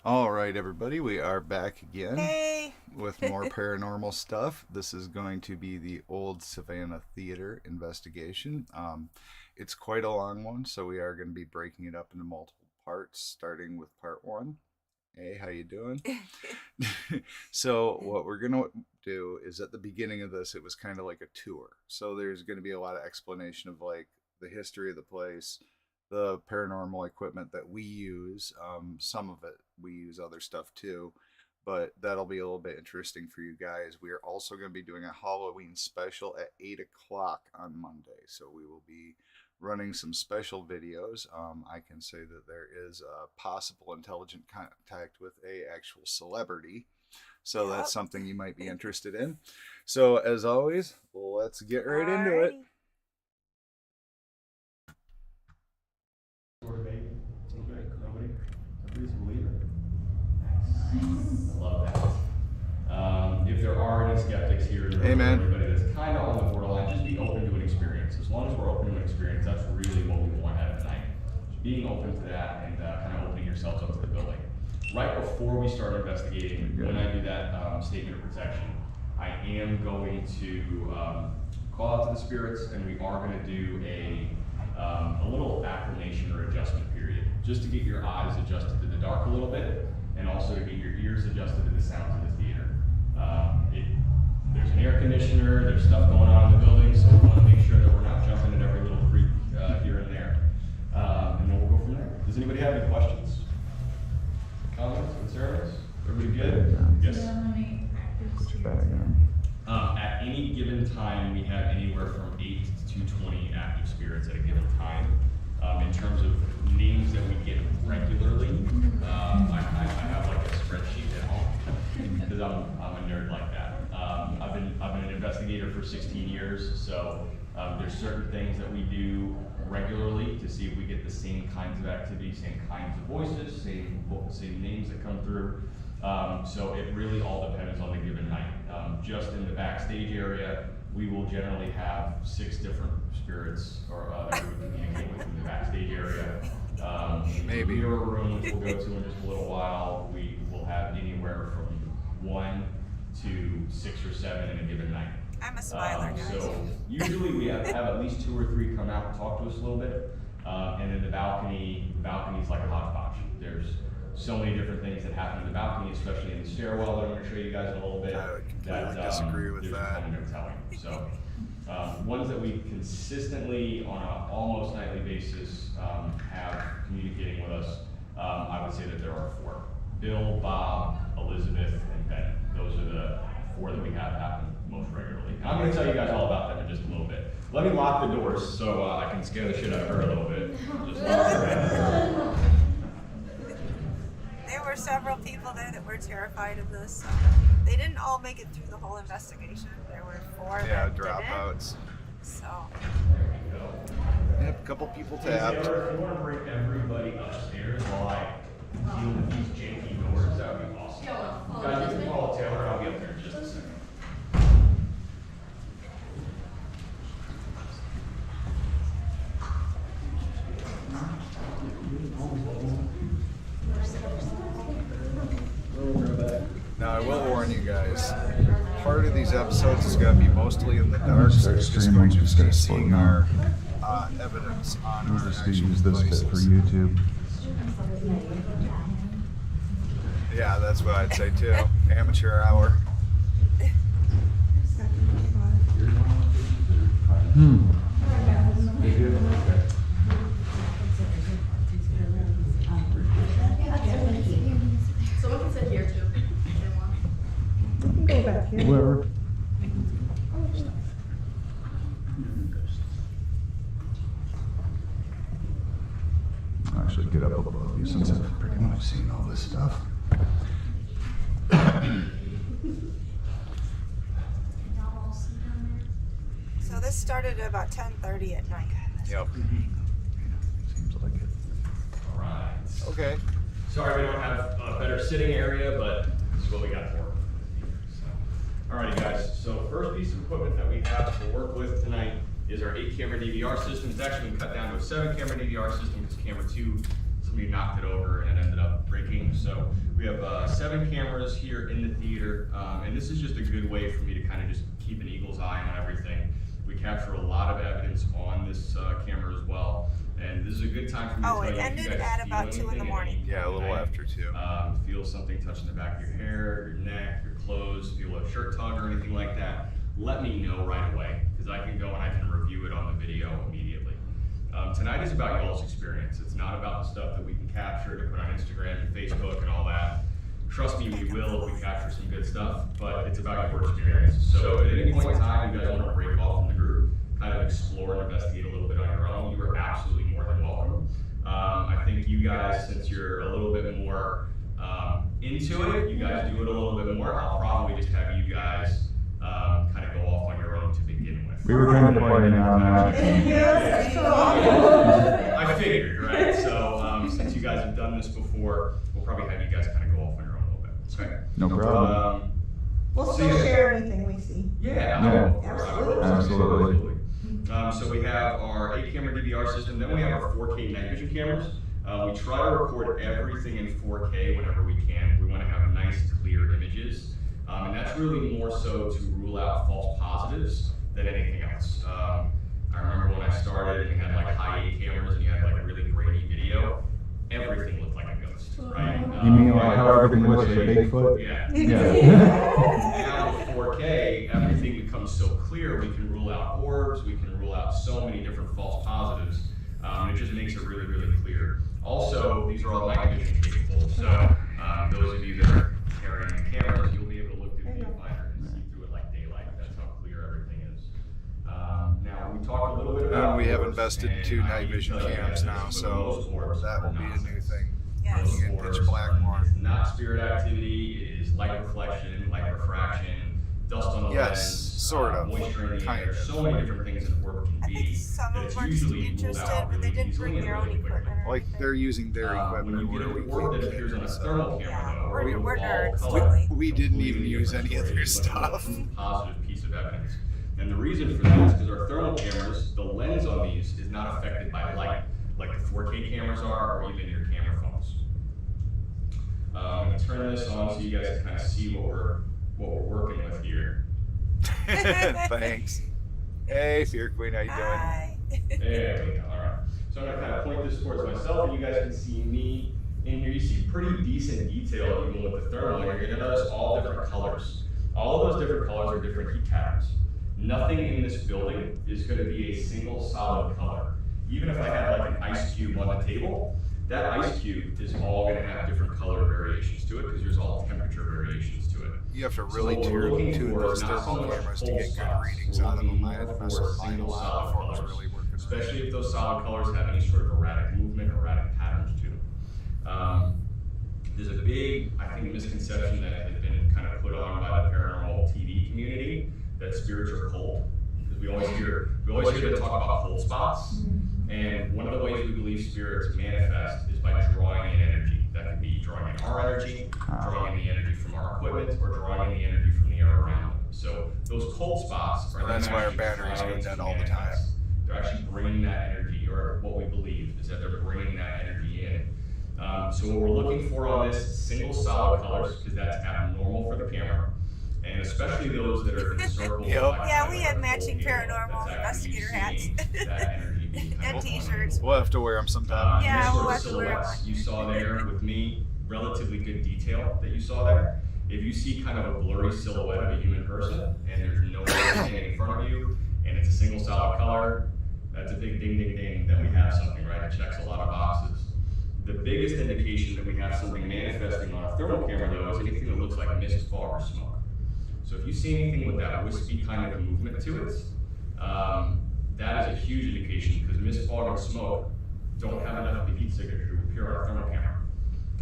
All right, everybody, we are back again Hey! with more paranormal stuff. This is going to be the old Savannah Theater investigation. It's quite a long one, so we are going to be breaking it up into multiple parts, starting with part one. Hey, how you doing? So what we're going to do is at the beginning of this, it was kind of like a tour. So there's going to be a lot of explanation of like the history of the place, the paranormal equipment that we use. Some of it we use other stuff too, but that'll be a little bit interesting for you guys. We are also going to be doing a Halloween special at 8 o'clock on Monday, so we will be running some special videos. I can say that there is a possible intelligent contact with a actual celebrity, so that's something you might be interested in. So as always, let's get right into it. I love that. If there are any skeptics here, everybody that's kind of on the borderline, just be open to an experience. As long as we're open to an experience, that's really what we want out of tonight. Being open to that and kind of opening yourselves up to the building. Right before we start investigating, when I do that statement of protection, I am going to call out to the spirits, and we are going to do a little acclimation or adjustment period, just to get your eyes adjusted to the dark a little bit, and also to get your ears adjusted to the sounds of the theater. There's an air conditioner, there's stuff going on in the building, so we want to make sure that we're not jumping at every little creak here and there. And then we'll go from there. Does anybody have any questions? Comments, concerns? Everybody good? Yes. Put your bag on. At any given time, we have anywhere from 8 to 20 active spirits at a given time. In terms of names that we get regularly, I have like a spreadsheet at home because I'm a nerd like that. I've been an investigator for 16 years, so there's certain things that we do regularly to see if we get the same kinds of activity, same kinds of voices, same names that come through. So it really all depends on the given night. Just in the backstage area, we will generally have 6 different spirits or that we would communicate with in the backstage area. Maybe. Mirror rooms we'll go to in just a little while. We will have anywhere from 1 to 6 or 7 in a given night. I'm a smiler, guys. So usually we have at least 2 or 3 come out and talk to us a little bit. And then the balcony is like a hodgepodge. There's so many different things that happen in the balcony, especially in the stairwell that I'm going to show you guys in a little bit. I would completely disagree with that. Kind of no telling. So ones that we consistently on an almost nightly basis have communicating with us, I would say that there are 4. Bill, Bob, Elizabeth, and Ben. Those are the 4 that we have happen most regularly. And I'm going to tell you guys all about them in just a little bit. Let me lock the doors so I can scare the shit out of her a little bit. Just lock her in. There were several people there that were terrified of this. They didn't all make it through the whole investigation. There were 4 that dropouts. So. There we go. Yep, a couple people tapped. If you want to bring everybody upstairs while I deal with these janky doors, that would be awesome. Guys, you can call Taylor and I'll be up there in just a second. Now I will warn you guys, part of these episodes is going to be mostly in the dark, so you're just going to be seeing our evidence on our actual use this bit for devices. YouTube. Yeah, that's what I'd say too. Amateur hour. Someone can sit here too. Go back here. Whoever. I should get up above you since I've pretty much seen all this stuff. So this started at about 10:30 at night. Yep. Seems like it. All right. Okay. Sorry we don't have a better sitting area, but this is what we got for Alrighty guys, so first piece of equipment that we have to work with tonight is our 8-camera DVR system. It's actually been cut down to a 7-camera DVR system because camera 2, somebody knocked it over and it ended up breaking. So we We have 7 cameras here in the theater, and this is just a good way for me to kind of just keep an eagle's eye on everything. We capture a lot of evidence on this camera as well, and this is a good time for me to tell you it if ended you guys at feel about 2 in the anything morning. Yeah, a little after 2. Feel something touching the back of your hair, your neck, your clothes, feel a shirt tug or anything like that, let me know right away, because I can go and I can review it on the video immediately. Tonight is about y'all's experience. It's not about the stuff that we can capture to put on Instagram and Facebook and all that. Trust me, we will if we capture some good stuff, but it's about your experience. So at any point in time, you guys want to break off from the group, kind of explore and investigate a little bit on your own, you are absolutely more than welcome. I think you guys, since you're a little bit more into it, you guys do it a little bit more, I'll probably just have you guys kind of go off on your own to begin with. We were kind of planning on that. I figured, right? So since you guys have done this before, we'll probably have you guys kind of go off on your own a little bit. Okay. No problem. We'll still share anything we see. Yeah, Absolutely. So we have our 8-camera DVR system, then we have our 4K night vision cameras. We try to record everything in 4K whenever we can. We want to have nice, clear images. And that's really more so to rule out false positives than anything else. I remember when I started and we had like high 8 cameras and you had like really grainy video, everything looked like a ghost, right? You mean like how everything looks like Bigfoot? Yeah. Yeah. Now with 4K, everything becomes so clear, we can rule out orbs, we can rule out so many different false positives. It just makes it really, really clear. Also, these are all night vision capable, so those of you that are carrying the cameras, you'll be able to look through the viewfinder and see through it like daylight. That's how clear everything is. Now, we talked a little bit about... we have invested in 2 night vision cams now, so that will be a new thing. Yes. You can pitch black more. It's not spirit activity, it is light reflection, light refraction, dust on the Yes, lens, sort of. moisture in the Kind air, of. so many different things that work can I be. think some that of it's them are just usually ruled interested, out but they really didn't bring easily their and own really quickly. equipment or Like anything. they're using their When equipment you get where an we orb can't that get appears on a it, so. thermal camera, Yeah, though, we're all nerds, color, totally. We didn't even completely use different any of their story, but stuff. it's a positive piece of evidence. And the reason for that is because our thermal cameras, the lens on these is not affected by light, like the 4K cameras are, or even your camera phones. I'm going to turn this on so you guys can kind of see what we're working with here. Thanks. Hey, Fear Queen, how you doing? Hi. There we go. All right. So I'm going to kind of point this towards myself, and you guys can see me in here. You see pretty decent detail even with the thermal. You're going to notice all different colors. All of those different colors are different heat patterns. Nothing in this building is going to be a single solid color. Even if I had like an ice cube on the table, that ice cube is all going to have different color variations to it because there's all temperature variations to it. You have to really tune those thermal cameras to get good readings out of them. I had to mess with mine a lot before it was really working. Especially if those solid colors have any sort of erratic movement, erratic patterns to them. There's a big, I think, misconception that has been kind of put on by the paranormal TV community that spirits are cold. Because we always hear them talk about cold spots. And one of the ways we believe spirits manifest is by drawing in energy. That could be drawing in our energy, drawing in the energy from our equipment, or drawing in the energy from the air around them. So those cold spots are That's why our batteries go dead all the time. They're actually bringing that energy, or what we believe is that they're bringing that energy in. So what we're looking for on this, single solid colors, because that's abnormal for the camera, and especially those that are encircled. Yep. Yeah, we had matching paranormal investigator hats and t-shirts. We'll have to wear them sometime. Yeah, this we'll sort of have to wear 'em silhouettes on you here. saw there with me, relatively good detail that you saw there. If you see kind of a blurry silhouette of a human person, and there's no one standing in front of you, and it's a single solid color, that's a big ding ding ding that we have something, right? It checks a lot of boxes. The biggest indication that we have something manifesting on a thermal camera, though, is anything that looks like mist, fog, or smoke. So if you see anything with that wispy kind of a movement to it, that is a huge indication because mist, fog, and smoke don't have enough of the heat signature to appear on a thermal camera.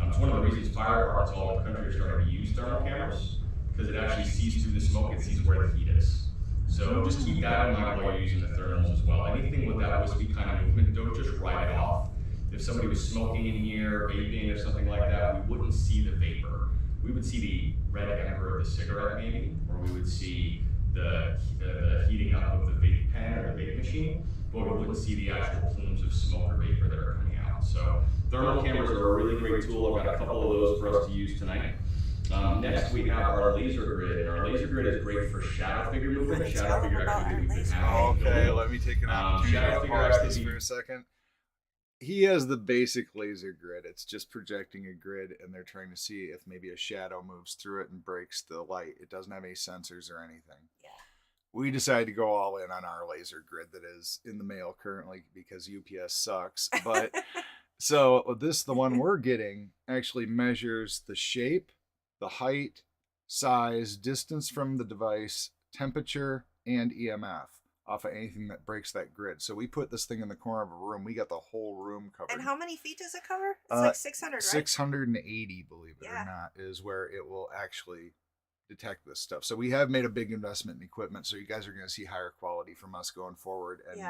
It's one of the reasons fire departments all over the country are starting to use thermal cameras because it actually sees through the smoke, it sees where the heat is. So just keep that in mind while you're using the thermals as well. Anything with that wispy kind of movement, don't just write it off. If somebody was smoking in here, vaping or something like that, we wouldn't see the vapor. We would see the red ember of the cigarette maybe, or we would see the heating up of the vape pen or the vape machine, but we wouldn't see the actual plumes of smoke or vapor that are coming out. down. So thermal cameras are a really great tool. I've got a couple of those for us to use tonight. Next we have our laser grid, and our laser grid is great for shadow figure movement, shadow figure activity we've been having. Okay, let me take an opportunity shadow to figure pause this activity for a second. He has the basic laser grid. It's just projecting a grid, and they're trying to see if maybe a shadow moves through it and breaks the light. It doesn't have any sensors or anything. Yeah. We decided to go all in on our laser grid that is in the mail currently because UPS sucks. But so the one we're getting, actually measures the shape, the height, size, distance from the device, temperature, and EMF off of anything that breaks that grid. So we put this thing in the corner of a room. We got the whole room covered. And how many feet does it cover? It's like 600, right? 680, believe it or not, is where it will actually detect this stuff. So we have made a big investment in equipment. So you guys are going to see higher quality from us going forward, and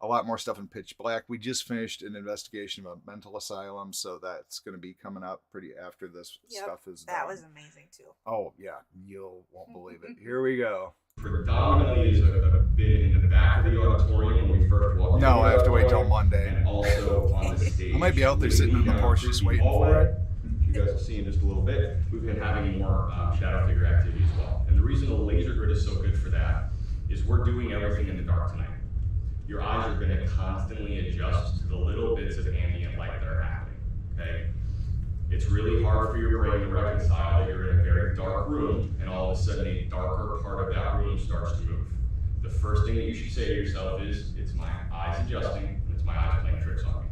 a lot more stuff in pitch black. We just finished an investigation of a mental asylum, so that's going to be coming up pretty after this stuff is done. That was amazing too. Oh yeah, you won't believe it. Here we go. Predominantly is a bit in the back of the auditorium when we first walk in. No, I have to wait till Monday. And also on the stage. I might be out there sitting on the porch just waiting for it. You guys will see in just a little bit. We've been having more shadow figure activity as well. And the reason the laser grid is so good for that is we're doing everything in the dark tonight. Your eyes are going to constantly adjust to the little bits of ambient light that are happening. Okay? It's really hard for your brain to reconcile that you're in a very dark room and all of a sudden a darker part of that room starts to move. The first thing that you should say to yourself is, it's my eyes adjusting, and it's my eyes playing tricks on me.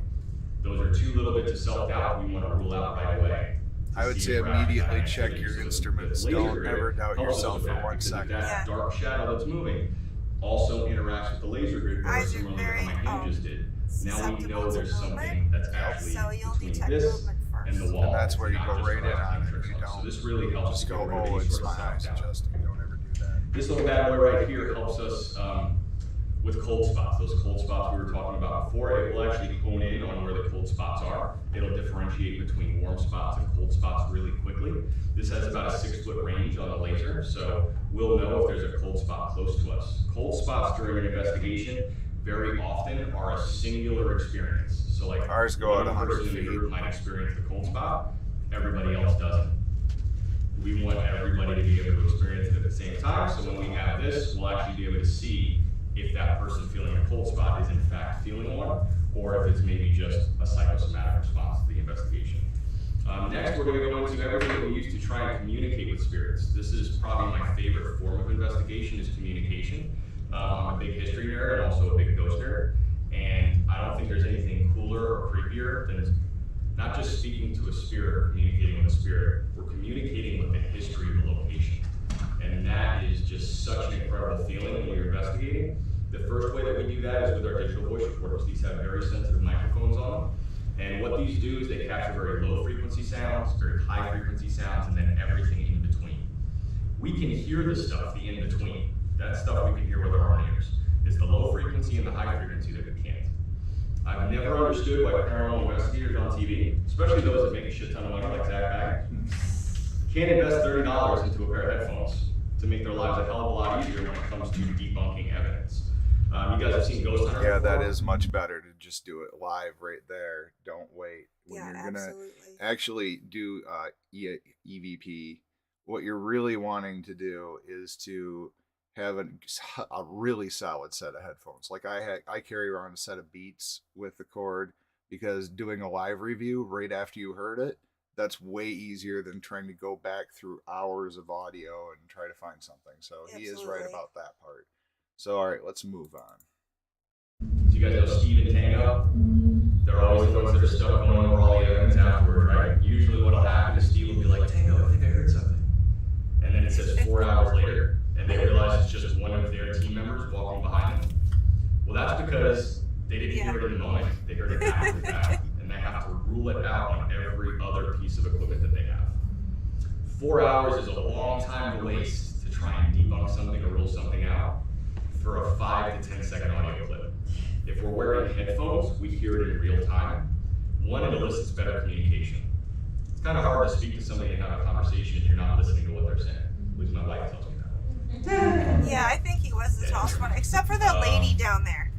Those are two little bits of self-doubt we want to rule out right away. I would say immediately check your instruments. Don't ever doubt yourself for 1 second. That dark shadow that's moving also interacts with the laser grid very similarly to how my hinges did. Now we know there's something that's actually between this and the wall. And that's where you go right in on it. You So don't this really helps just us go, get rid of oh, any it's sort my of eyes self-doubt. adjusting. Don't ever do that. This little bad boy right here helps us with cold spots. Those cold spots we were talking about before, it will actually hone in on where the cold spots are. It'll differentiate between warm spots and cold spots really quickly. This has about a 6-foot range on the laser, so we'll know if there's a cold spot close to us. Cold spots during an investigation very often are a singular experience. So like ours go out 100 person in the feet. group might experience the cold spot, everybody else doesn't. We want everybody to be able to experience it at the same time, so when we have this, we'll actually be able to see if that person feeling a cold spot is in fact feeling one, or if it's maybe just a psychosomatic response to the investigation. Next, we're going to go into everything that we use to try and communicate with spirits. This is probably my favorite form of investigation, is communication. I'm a big history nerd and also a big ghost nerd, and I don't think there's anything cooler or creepier than not just speaking to a spirit or communicating with a spirit, we're communicating with the history of the location. And that is just such an incredible feeling when you're investigating. The first way that we do that is with our digital voice recorders. These have very sensitive microphones on them. And what these do is they capture very low frequency sounds, very high frequency sounds, and then everything in between. We can hear the stuff, the in between. That stuff we can hear with our own ears. It's the low frequency and the high frequency that we can't. I've never understood why paranormal investigators on TV, especially those that make a shit ton of money like Zach Bag, can't invest $30 into a pair of headphones to make their lives a hell of a lot easier when it comes to debunking evidence. You guys have seen Ghost Hunter Yeah, before? that is much better to just do it live right there. Don't wait. When you're going to actually do EVP, what you're really wanting to do is to have a really solid set of headphones. Like I carry around a set of Beats with the cord, because doing a live review right after you heard it, that's way easier than trying to go back through hours of audio and try to find something. So he is right about that part. So all right, let's move on. So you guys know Steve and Tango? They're always the ones that are stuck going over all the evidence afterward, right? Usually what'll happen is Steve will be like, Tango, I think I heard something. And then it says 4 hours later, and they realize it's just one of their team members walking behind them. Well, that's because they didn't hear it in the moment. They heard it after the fact, and they have to rule it out on every other piece of equipment that they have. 4 hours is a long time to waste to try and debunk something or rule something out for a 5 to 10 second audio clip. If we're wearing headphones, we hear it in real time. One, it elicits better communication. It's kind of hard to speak to somebody and have a conversation if you're not listening to what they're saying. At least my wife tells me that. Yeah, I think he was the tallest one, except for that lady down there.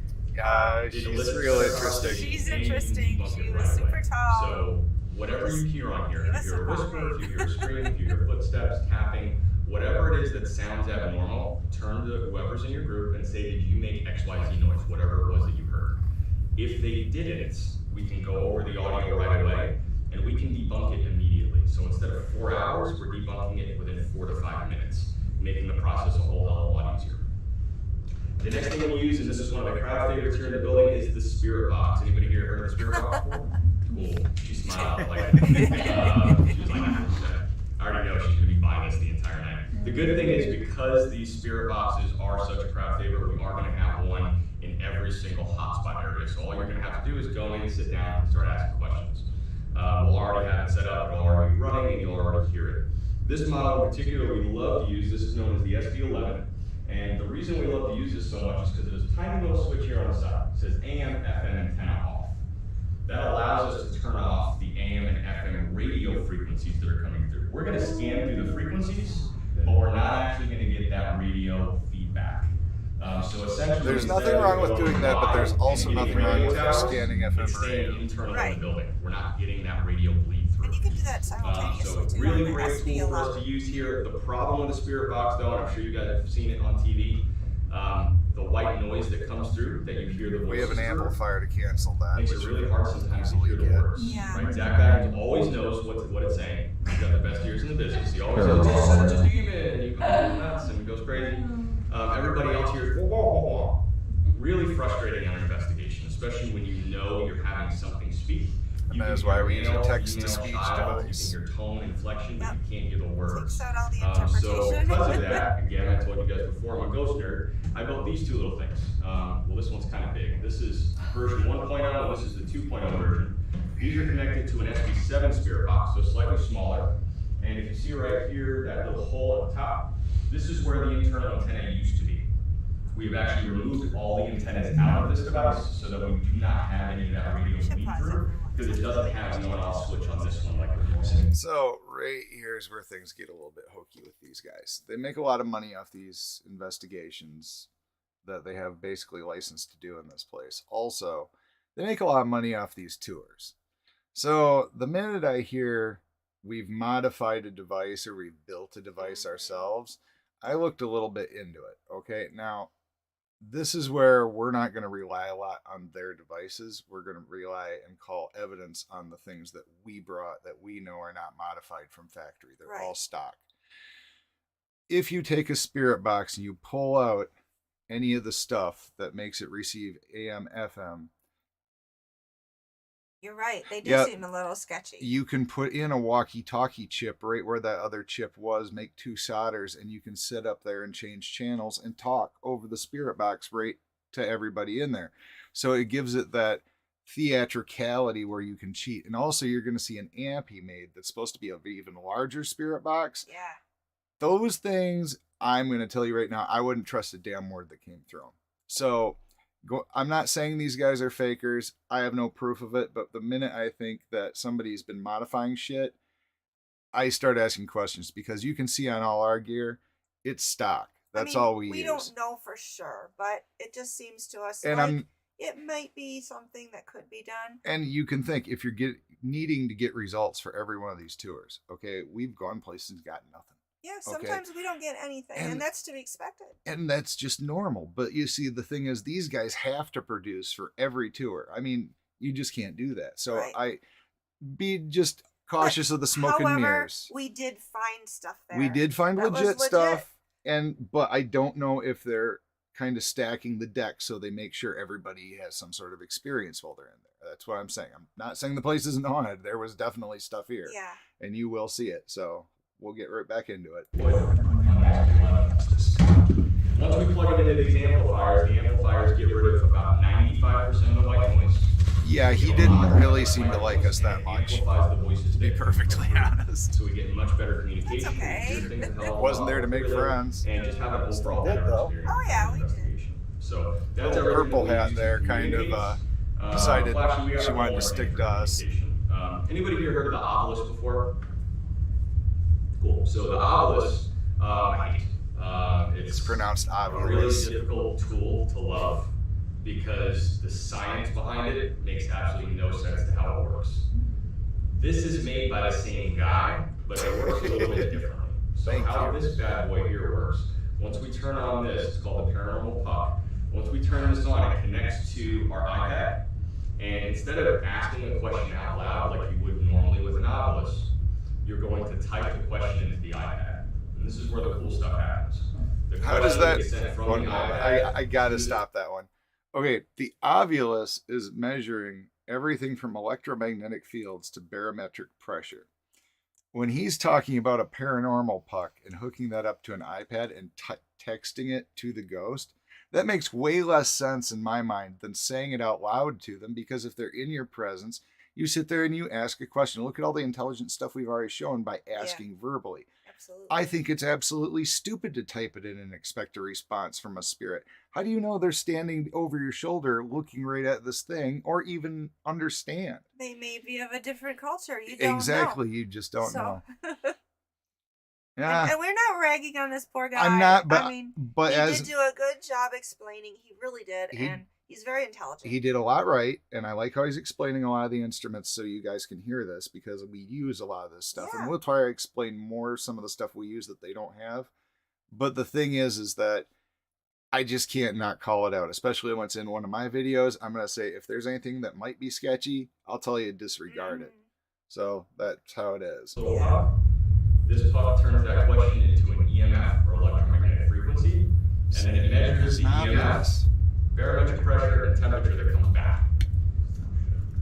She's real interesting. She's interesting. She was super tall. So whatever you hear on here, if you hear a whisper, if you hear a scream, if you hear footsteps, tapping, whatever it is that sounds abnormal, turn to whoever's in your group and say, did you make XYZ noise, whatever it was that you heard. If they didn't, we can go over the audio right away and we can debunk it immediately. So instead of 4 hours, we're debunking it within 4 to 5 minutes, making the process a whole hell of a lot easier. The next thing we use, and this is one of the crowd favorites here in the building, is the spirit box. Anybody here heard of the spirit box before? Cool. She smiled like she was like, I already know she's gonna be buying this the entire night. The good thing is, because these spirit boxes are such a crowd favorite, we are gonna have one in every single hotspot area. So all you're gonna have to do is go in, sit down, and start asking questions. We'll already have it set up, it'll already be running, and you'll already hear it. This model in particular we love to use. This is known as the SD11. And the reason we love to use this so much is because there's a tiny little switch here on the side. It says AM, FM, antenna off. That allows us to turn off the AM and FM radio frequencies that are coming through. We're going to scan through the frequencies, but we're not actually going to get that radio feedback. So essentially, there's nothing wrong with doing that, but there's also nothing wrong with scanning FM radio. Internal in the building. We're not getting that radio bleed through. And you can do that simultaneously So too. really on the great tool for us to use here. The problem with the spirit box, though, and I'm sure you guys have seen it on TV, the white noise that comes through, that you hear the voices. We have an amplifier to cancel that. Makes it really hard sometimes to hear the words. Yeah. Right? Zach Baggins always knows what it's saying. He's got the best ears in the business. He always says, "It's such a demon," and he goes nuts and goes crazy. Everybody else hears wah, wah, wah, wah. Really frustrating on an investigation, especially when you know you're having something speak. And that is why we use a text-to-speech device. You can hear tone, inflection, but Yep. you can't hear the words. Takes out all the So interpretation. because of that, again, I told you guys before, I'm a ghost nerd. I built these two little things. Well, this one's kind of big. This is version 1.0, and this is the 2.0 version. These are connected to an SB7 spirit box, so slightly smaller. And if you see right here, that little hole at the top, this is where the internal antenna used to be. We've actually removed all the antennas out of this device so that we do not have any of that radio feed through, because it doesn't have an on-off switch on this one like we're normally. So right here's where things get a little bit hokey with these guys. They make a lot of money off these investigations that they have basically licensed to do in this place. Also, they make a lot of money off these tours. So the minute I hear we've modified a device or we've built a device ourselves, I looked a little bit into it. Okay, now this is where we're not going to rely a lot on their devices. We're going to rely and call evidence on the things that we brought that we know are not modified from factory. They're all stock. If you take a spirit box and you pull out any of the stuff that makes it receive AM, FM, You're right. They do seem a little sketchy. you can put in a walkie-talkie chip right where that other chip was, make 2 solders, and you can sit up there and change channels and talk over the spirit box right to everybody in there. So it gives it that theatricality where you can cheat. And also you're going to see an amp he made that's supposed to be an even larger spirit box. Yeah. Those things, I'm going to tell you right now, I wouldn't trust a damn word that came through them. So I'm not saying these guys are fakers. I have no proof of it. But the minute I think that somebody's been modifying shit, I start asking questions, because you can see on all our gear, it's stock. That's all we use. We don't know for sure, but it just seems to us And like it might be something that could be done. And you can think, if you're needing to get results for every one of these tours, okay, we've gone places and got nothing. Yeah, sometimes we don't get anything, and that's to be expected. And that's just normal. But you see, the thing is, these guys have to produce for every tour. I mean, you just can't do that. So I be just cautious of the smoke and mirrors. We did find stuff there. We did find that legit was stuff, but I don't know if they're kind of stacking the deck so they make sure everybody has some sort of experience while they're in there. That's what I'm saying. I'm not saying the place isn't haunted. There was definitely stuff here. Yeah. And you will see it. So we'll get right back into it. Once we plug it into these amplifiers, the amplifiers get rid of about 95% of the white noise. Yeah, he didn't really seem to like us that much, to be perfectly honest. So we get much better communication. That's okay. Wasn't there to make friends. And just have an overall Did, better though. experience. Oh, yeah, we did. So that's Little everything purple that we hat use there to kind of communicate. decided Well, actually, we got she a wanted more to stick to us. communication. Anybody here heard of the obelisk before? Cool. So the obelisk, I hate. It's pronounced a really obelisk. difficult tool to love. because the science behind it makes absolutely no sense to how it works. This is made by the same guy, but it works a little bit differently. So how this bad boy here works, once we turn on this, it's called the Paranormal Puck. Once we turn this on, it connects to our iPad, and instead of asking a question out loud like you would normally with an Oculus, you're going to type the question into the iPad. And this is where the cool stuff happens. How does that? One moment. I gotta stop that one. Okay, the Ovilus is measuring everything from electromagnetic fields to barometric pressure. When he's talking about a paranormal puck and hooking that up to an iPad and texting it to the ghost, that makes way less sense in my mind than saying it out loud to them, because if they're in your presence, you sit there and you ask a question. Look at all the intelligent stuff we've already shown by asking verbally. Absolutely. I think it's absolutely stupid to type it in and expect a response from a spirit. How do you know they're standing over your shoulder looking right at this thing or even understand? They may be of a different culture. You don't Exactly. know. You just don't know. Yeah. And we're not ragging on this poor guy. I'm not, but I mean, but he as did do a good job explaining. He really did, and he's very intelligent. He did a lot right, and I like how he's explaining a lot of the instruments so you guys can hear this, because we use a lot of this stuff, and we'll try to explain more some of the stuff we use that they don't have. But the thing is that I just can't not call it out, especially when it's in one of my videos. I'm going to say, if there's anything that might be sketchy, I'll tell you disregard it. So that's how it is. So this puck turns that question into an EMF, or electromagnetic frequency, and then it measures the EMF, barometric pressure, and temperature that comes back.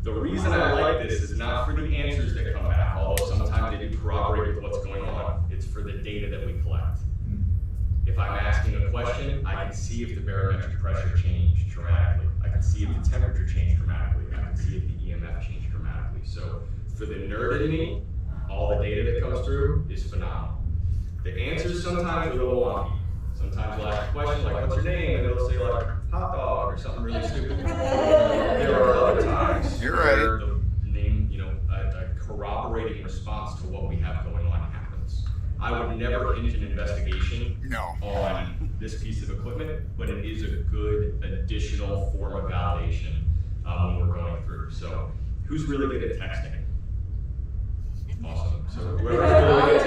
The reason I like this is not for the answers that come back, although sometimes they do corroborate with what's going on. It's for the data that we collect. If I'm asking a question, I can see if the barometric pressure changed dramatically. I can see if the temperature changed dramatically. I can see if the EMF changed dramatically. So for the nerd in me, all the data that comes through is phenomenal. The answers sometimes are a little wonky. Sometimes you'll ask a question like, what's your name? And it'll say like, hot dog, or something really stupid. There are other times where the name, a corroborating response to what we have going on happens. I would never hinge an investigation on this piece of equipment, but it is a good additional form of validation when we're going through. So who's really good at texting? Awesome. So whoever's really good at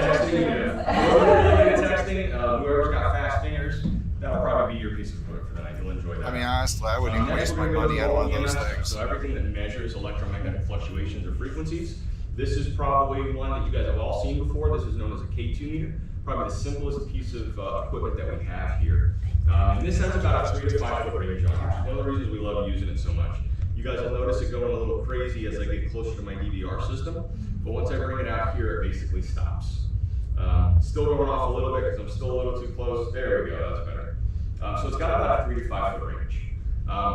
texting, whoever's got fast fingers, that'll probably be your piece of equipment for the night. You'll enjoy that. I mean, honestly, I wouldn't even waste my money on one of those things. So everything that measures electromagnetic fluctuations or frequencies, this is probably one that you guys have all seen before. This is known as a K2 meter. Probably the simplest piece of equipment that we have here. And this has about a 3 to 5 foot range on it, which is one of the reasons we love using it so much. You guys will notice it going a little crazy as I get closer to my DVR system, but once I bring it out here, it basically stops. Still going off a little bit because I'm still a little too close. There we go, that's better. So it's got about a 3 to 5 foot range.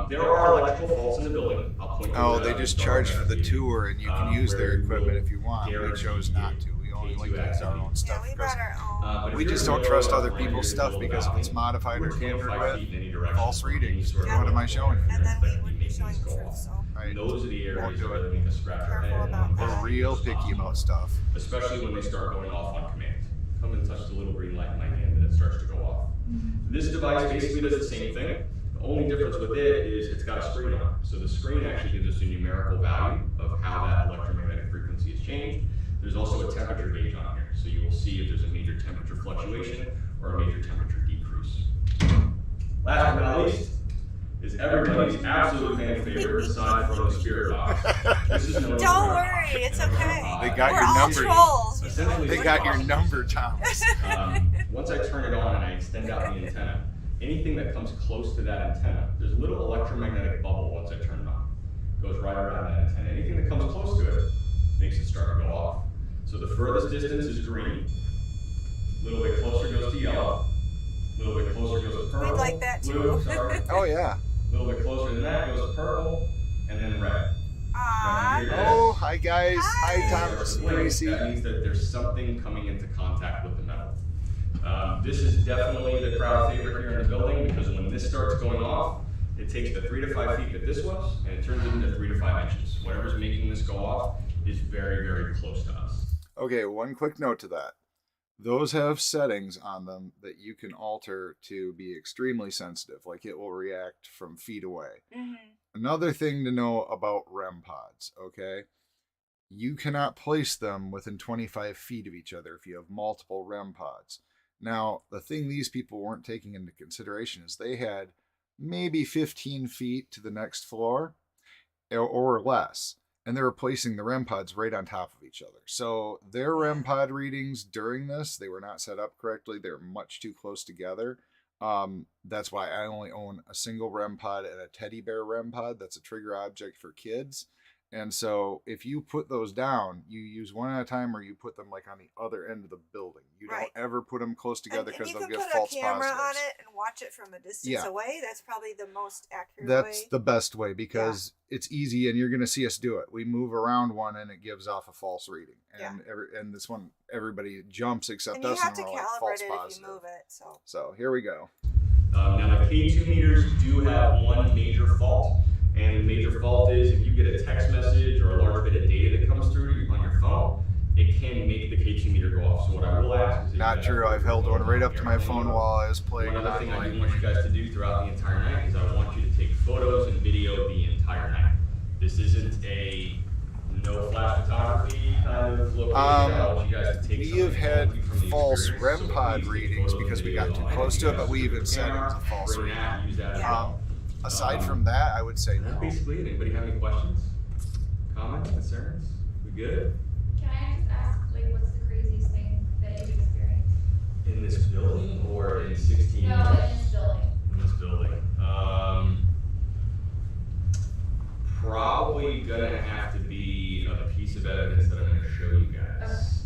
There are electrical faults in the building. I'll point they just charge for the tour, and you can use their equipment if you want. We chose not to. We only like to use our own stuff. Yeah, we brought our own. We just don't trust other people's stuff, because if it's modified or tampered with, false readings. What am I showing? And then we wouldn't be showing the truth, so. Right. Those are the areas that really make us scratch our Careful head. about that. We're real picky about stuff. Especially when they start going off on command. Come and touch the little green light in my hand and it starts to go off. This device basically does the same thing. The only difference with it is it's got a screen on it. So the screen actually gives us a numerical value of how that electromagnetic frequency has changed. There's also a temperature gauge on here. So you will see if there's a major temperature fluctuation or a major temperature decrease. Last but not least is everybody's absolute fan favorite aside from the spirit box. This is known Don't worry, it's okay. They got We're your all number. trolls. Essentially, They got your number, Thomas. Once I turn it on and I extend out the antenna, anything that comes close to that antenna, there's a little electromagnetic bubble once I turn it on. It goes right around that antenna. Anything that comes close to it makes it start to go off. So the furthest distance is green. A little bit closer goes to yellow. A little bit closer goes to purple. We'd like that too. Blue, sorry. Oh, yeah. A little bit closer than that goes to purple, and then red. Aww. Oh, hi, guys. Hi, Thomas. That means that there's something coming into contact with the metal. This is definitely the crowd favorite here in the building, because when this starts going off, it takes the 3 to 5 feet that this was, and it turns it into 3 to 5 inches. Whatever's making this go off is very, very close to us. Okay, one quick note to that. those have settings on them that you can alter to be extremely sensitive, like it will react from feet away. Another thing to know about REM pods, okay? You cannot place them within 25 feet of each other if you have multiple REM pods. Now, the thing these people weren't taking into consideration is they had maybe 15 feet to the next floor or less, and they were placing the REM pods right on top of each other. So their REM pod readings during this, they were not set up correctly. They were much too close together. That's why I only own a single REM pod and a teddy bear REM pod. That's a trigger object for kids. And so if you put those down, you use one at a time, or you put them like on the other end of the building. You don't ever put them close together because they'll give false positives. You can put a camera on it and watch it from a distance away. That's probably the most accurate way. That's the best way, because it's easy, and you're going to see us do it. We move around one and it gives off a false reading. And and this one, everybody jumps except us, and we're like false positive. If you move it, so here we go. Now the K2 meters do have one major fault. And the major fault is if you get a text message or a large bit of data that comes through on your phone, it can make the K2 meter go off. So what I will ask is... Not true. I've held one right up to my phone while I was playing. One other thing I do want you guys to do throughout the entire night is I want you to take photos and video the entire night. This isn't a no flash photography kind of location. I want you guys to take we have had false REM pod readings because we got too close to it, but we even said it was a false reading. Aside from that, I would say no. That's basically it. Anybody have any questions, comments, concerns? We good? Can I just ask, like, what's the craziest thing that you've experienced? In this building or in 16 No, years? in this building. In this building. Probably gonna have to be a piece of evidence that I'm gonna show you guys.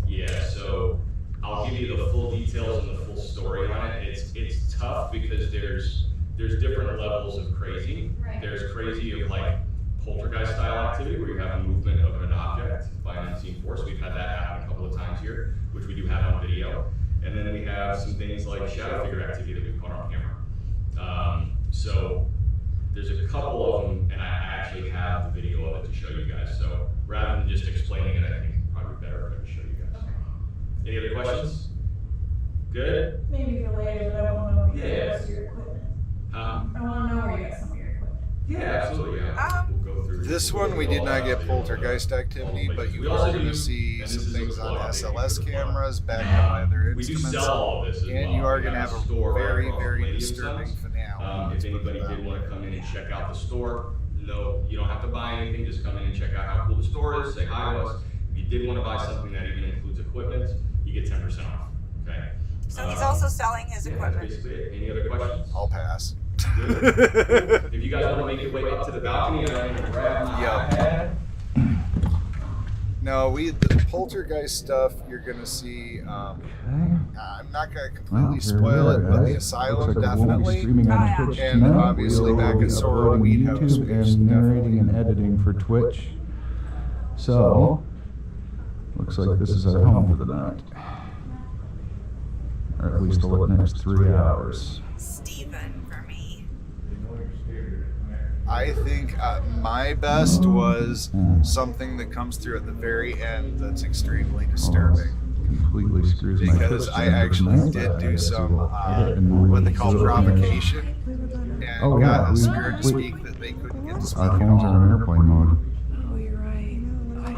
Yeah, so I'll give you the full details and the full story on it. It's tough because there's different levels of crazy. Right. There's crazy of like poltergeist style activity where you have movement of an object by an unseen force. We've had that happen a couple of times here, which we do have on video. And then we have some things like shadow figure activity that we've caught on camera. So there's a couple of them, and I actually have the video of it to show you guys. So rather than just explaining it, I think it's probably better if I just show you guys. Any other questions? Good? Maybe for later, but I want to know where you Yeah. got most of your equipment. I want to know where you got some of your equipment. Yeah, absolutely. Yeah. We'll go through. This one we did not get poltergeist activity, but you are going to see some things on SLS cameras, backed up by other We do instruments, sell all of this as well. and you are going to have a very, very Palladium disturbing sons. finale. If anybody did want to come in and check out the store, no, you don't have to buy anything. Just come in and check out how cool the store is. Say hi to us. If you did want to buy something that even includes equipment, you get 10% off. Okay. So he's also selling his equipment. That's basically it. Any other questions? I'll pass. If you guys want to make your way up to the balcony, I'm going to grab my iPad. No, the poltergeist stuff you're gonna see. I'm not gonna completely spoil it, but the asylum definitely, and obviously back at Sorrow Weed House, YouTube and narrating and editing for Twitch. So looks like this is our home for the night, or at least the next 3 hours. Steven for me. I think my best was something that comes through at the very end that's extremely disturbing. Completely screws my Because Twitch I game for actually tonight. did do some And what they call so- provocation, and Oh, yeah, got a spirit to we- speak that they couldn't get to speak Our at phones are all. in airplane mode. Oh, you're right.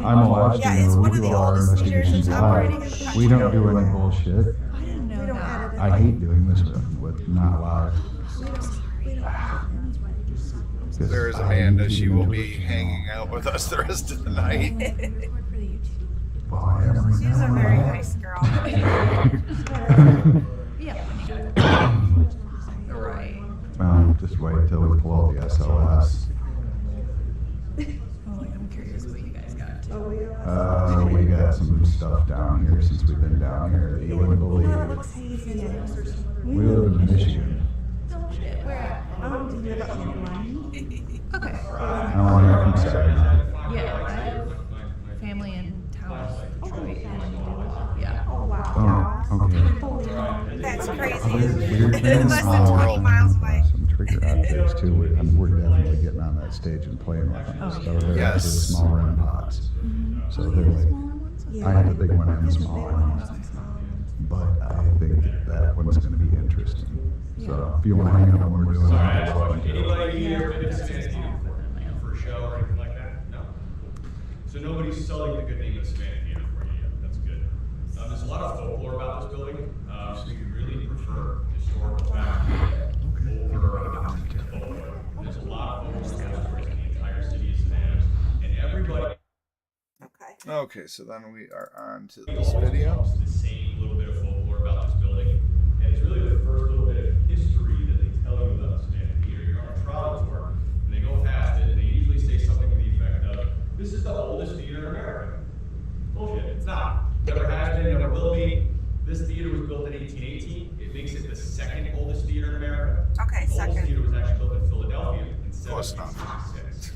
I'm alive. Yeah, it's one of the our oldest theaters investigations that's operating live. in the country. We don't do any bullshit. I didn't know that. I hate doing this with not live. There's Amanda. She will be hanging out with us the rest of the night. Well, I am right She's a now. very nice girl. Right. Just wait till we pull out the SLS. I'm curious what you guys got. We got some stuff down here since we've been down here that you wouldn't believe. We live in Michigan. Where at? Okay. I want to from Savannah. Yeah, I have family in Taos, Detroit, and yeah. Oh, okay. That's Weird crazy. things. Less than 20 miles away. Some trigger objects too. We're definitely getting on that stage and playing with them. So they're Yes. actually small REM pods. So they're like, I have the big one and the small one. But I think that one's going to be interesting. So if you want to hang out when we're doing Sorry, that, anybody here been to Savannah Theater before? For a show or anything like that? No? So nobody's sullied the good name of Savannah Theater for you yet. That's good. There's a lot of folklore about this building, so you really prefer historical fact over folklore. There's a lot of folklore stories in the entire city of Savannah, and everybody. Okay. Okay, so then we are on to this video. The same little bit of folklore about this building, and it's really the first little bit of history that they tell you about the Savannah Theater. You're on a trolley tour, and they go past it, and they usually say something to the effect of, "This is the oldest theater in America." Bullshit, it's not. Never has been, never will be. This theater was built in 1818. It makes it the second oldest theater in America. Okay, The oldest second. theater was actually built in Philadelphia in Close enough. 1766.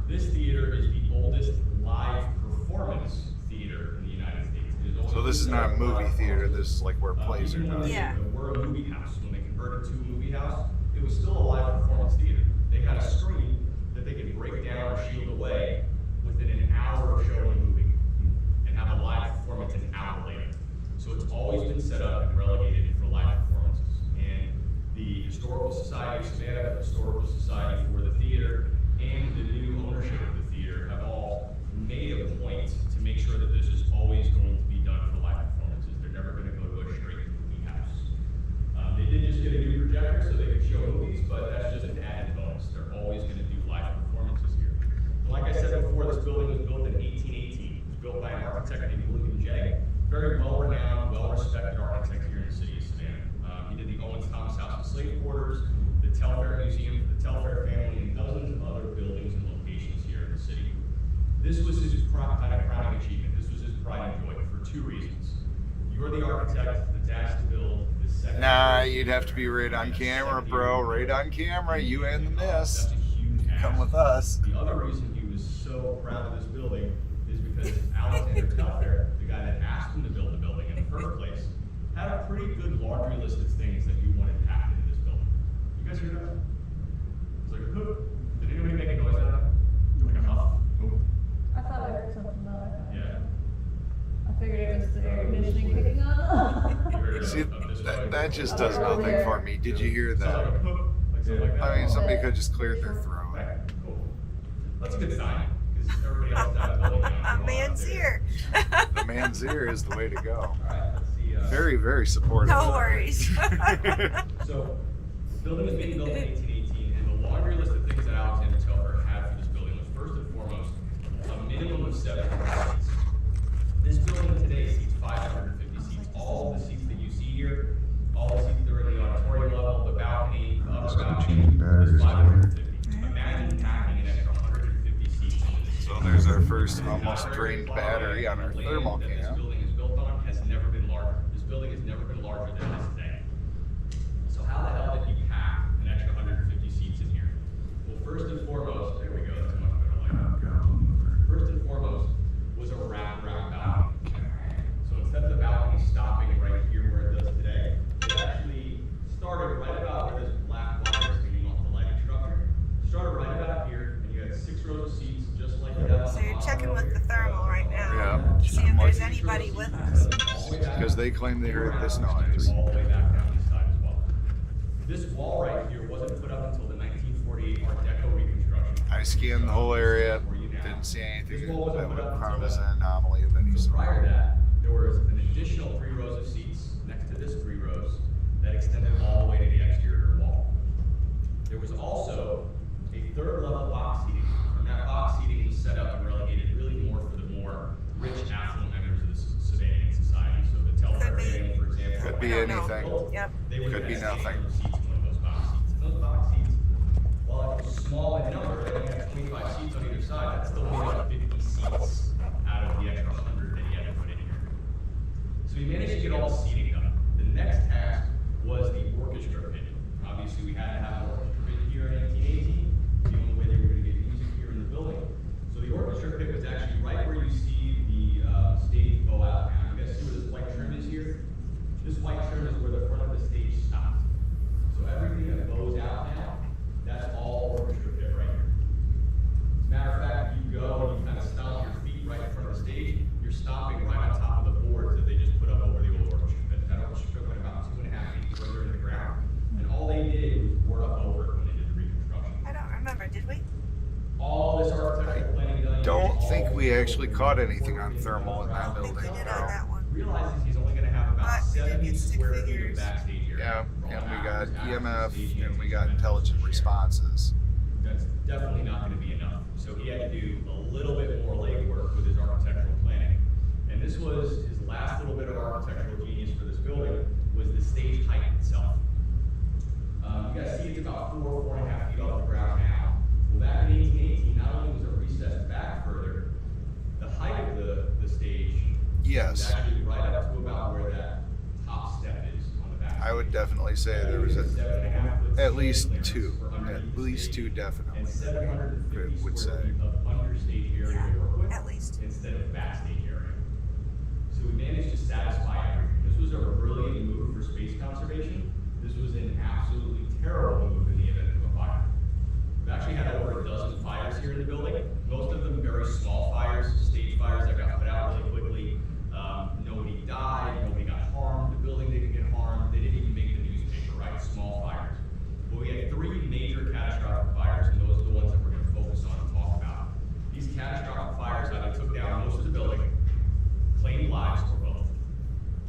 This theater is the oldest live performance theater in the United States. It has always So this is been not a set up movie live theater. performance. This is like where plays are Even when done. they Yeah. were a movie house, when they converted to a movie house, it was still a live performance theater. They had a screen that they could break down or shield away within an hour of showing a movie and have a live performance an hour later. So it's always been set up and relegated for live performances. And the Historical Society of Savannah, the Historical Society for the Theater, and the new ownership of the theater have all made a point to make sure that this is always going to be done for live performances. They're never going to go to a straight movie house. They did just get a new projector so they could show movies, but that's just an added bonus. They're always going to do live performances here. And like I said before, this building was built in 1818. It was built by an architect named William J. Very well-renowned, well-respected architect here in the city of Savannah. He did the Owens Thomas House and Slave Quarters, the Telfair Museum for the Telfair family, and dozens of other buildings and locations here in the city. This was his kind of crowning achievement. This was his pride and joy for two reasons. You're the architect that's asked to build the second. Nah, you'd have to be right on camera, bro. Right on camera. You and the miss. That's a huge ask. Come with us. The other reason he was so proud of this building is because Alexander Telfair, the guy that asked him to build the building in the first place, had a pretty good laundry list of things that he wanted packed into this building. You guys hear that? It's like a hoop. Did anybody make a noise out of it? Like a huff? I thought I heard something though. Yeah. I figured it was the air conditioning kicking on. You heard See, of this noise? that just does nothing for me. Did you hear Sound like a that? hoop? Like something like that? I mean, somebody could just clear their throat. Okay, cool. That's a good sign, because everybody else out of the building. Man's here. The man's ear is the way to go. All right, let's see. Very, very supportive. No worries. So, the building was being built in 1818, and the laundry list of things that Alexander Telfair had for this building was first and foremost a minimum of 700 seats. This building today seats 550 seats. All the seats that you see here, all the seats that are in the auditorium level, the balcony, the upper balcony, is 550. Imagine packing an extra 150 seats into this. So there's our first almost drained battery on our thermal That this cam. building is built on has never been larger. This building has never been larger than it is today. So how the hell did he pack an extra 150 seats in here? Well, first and foremost, there we go, that's a much better light. First and foremost was a wraparound balcony. So instead of the balcony stopping right here where it does today, it actually started right about where this black wire is hanging off the lighting structure. Started right about here, and you had 6 rows of seats, just like you have. So you're checking with the thermal right now. Yeah. To see if there's anybody with us. Because they claim they heard this noise. All the way back down this side as well. This wall right here wasn't put up until the 1948 Art Deco reconstruction. I scanned the whole area, didn't see anything that would promise an anomaly of any So sort. prior to that, there was an additional 3 rows of seats next to this 3 rows that extended all the way to the exterior wall. There was also a 3rd level box seating, and that box seating was set up and relegated really more for the more rich, affluent members of the Savannah society. So the Telfair Could be. family, for example, Could be We don't know. anything. Yep. they would Could be have nothing. seats in one of those box seats. And those box seats, while it was small in number, they only had 25 seats on either side. That still made up 50 seats out of the extra 100 that he had to put in here. So he managed to get all the seating done. The next task was the orchestra pit. Obviously, we had to have an orchestra pit here in 1818. The only way they were going to get music here in the building. So the orchestra pit was actually right where you see the stage bow out now. You guys see where this white trim is here? This white trim is where the front of the stage stopped. So everything that bows out now, that's all orchestra pit right here. As a matter of fact, if you go and you kind of stomp your feet right in front of the stage, you're we actually caught anything on thermal in I that don't think building. they did No. on that one. Realizes he's only going to have about But we did 70 get stick square feet of figures. backstage area. Yeah, for all and we got actors, actresses, EMF, stagehands, and we got and intelligent share. responses. That's definitely not going to be enough. So he had to do a little bit more legwork with his architectural planning. And this was his last little bit of architectural genius for this building, was the stage height itself. You guys see it's about 4.5 feet off the ground now. Well, back in 1818, not only was it recessed back further, the height of the stage Yes. was actually right up to about where that top step is on the back. I would definitely say there was Using 7.5 foot at least ceiling two. clearance for underneath At the least stage, two, definitely. and 750 would square say. feet of understage area to work with, At least. instead of backstage area. So we managed to satisfy everything. This was a brilliant move for space conservation. This was an absolutely terrible move in the event of a fire. We've actually had over a dozen fires here in the building. Most of them very small fires, stage fires that got put out really quickly. Nobody died, nobody got harmed, the building didn't get harmed, they didn't even make the newspaper, right? Small fires. But we had 3 major catastrophic fires, and those are the ones that we're going to focus on and talk about. These catastrophic fires either took down most of the building, claimed lives, or both.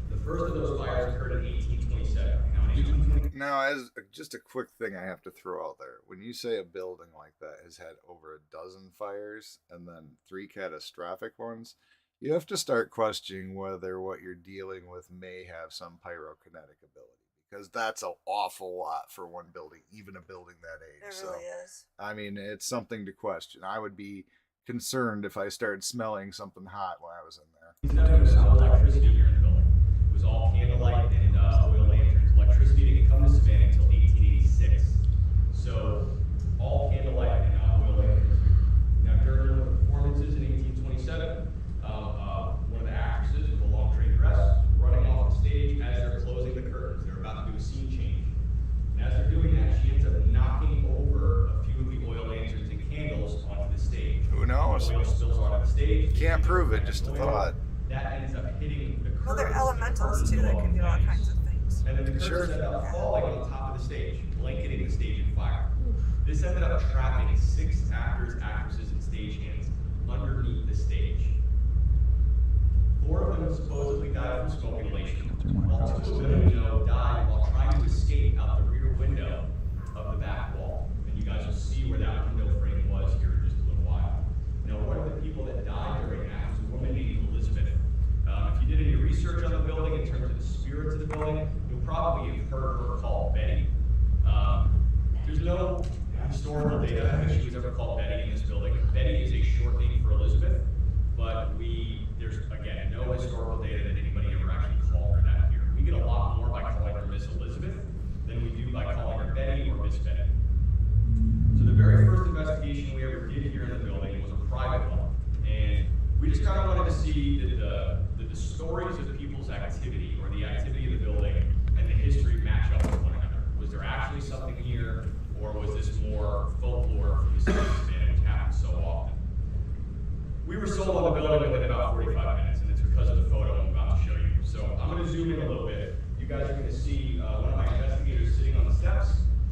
The first of those fires occurred in 1827. Now, in 1820, Now, as just a quick thing I have to throw out there, when you say a building like that has had over a dozen fires and then 3 catastrophic ones, you have to start questioning whether what you're dealing with may have some pyrokinetic ability, because that's an awful lot for one building, even a building that age. It So, really is. I mean, it's something to question. I would be concerned if I started smelling something hot when I was in there. there was no electricity here in the building. It was all candlelight and oil lanterns. Electricity didn't come to Savannah until 1886. So all candlelight and oil lanterns. Now during one of the performances in 1827, one of the actresses with a long trained dress was running off the stage as they're closing the curtains. They're about to do a scene change. And as they're doing that, she ends up knocking over a few of the oil lanterns and candles onto the stage. Who knows? Oil spills onto the stage. Can't prove it, just a thought. That ends up hitting the curtains. Well, they're The elementals curtains too that blow can do all up kinds of things. and then the curtains Sure. ended up falling on top of the stage, blanketing the stage in fire. This ended up trapping 6 actors, actresses, and stagehands underneath the stage. 4 of them supposedly died from smoke inhalation, while 2 of them we know died while trying to escape out the rear window of the back wall. And you guys will see where that window frame was here in just a little while. Now, one of the people that died during that was a woman named Elizabeth. If you did any research on the building in terms of the spirits of the building, you'll probably have heard her called Betty. There's no historical data that she was ever called Betty in this building. Betty is a short name for Elizabeth, but there's again no historical data that anybody ever actually called her that here. We get a lot more by calling her Miss Elizabeth than we do by calling her Betty or Miss Betty. So the very first investigation we ever did here in the building was a private one, and we just kind of wanted to see that the stories of people's activity or the activity of the building and the history match up with one another. Was there actually something here, or was this more folklore from the city of Savannah, which happens so often? We were sold on the building within about 45 minutes, and it's because of the photo I'm about to show you. So I'm going to zoom in a little bit. You guys are going to see one of my investigators sitting on the steps,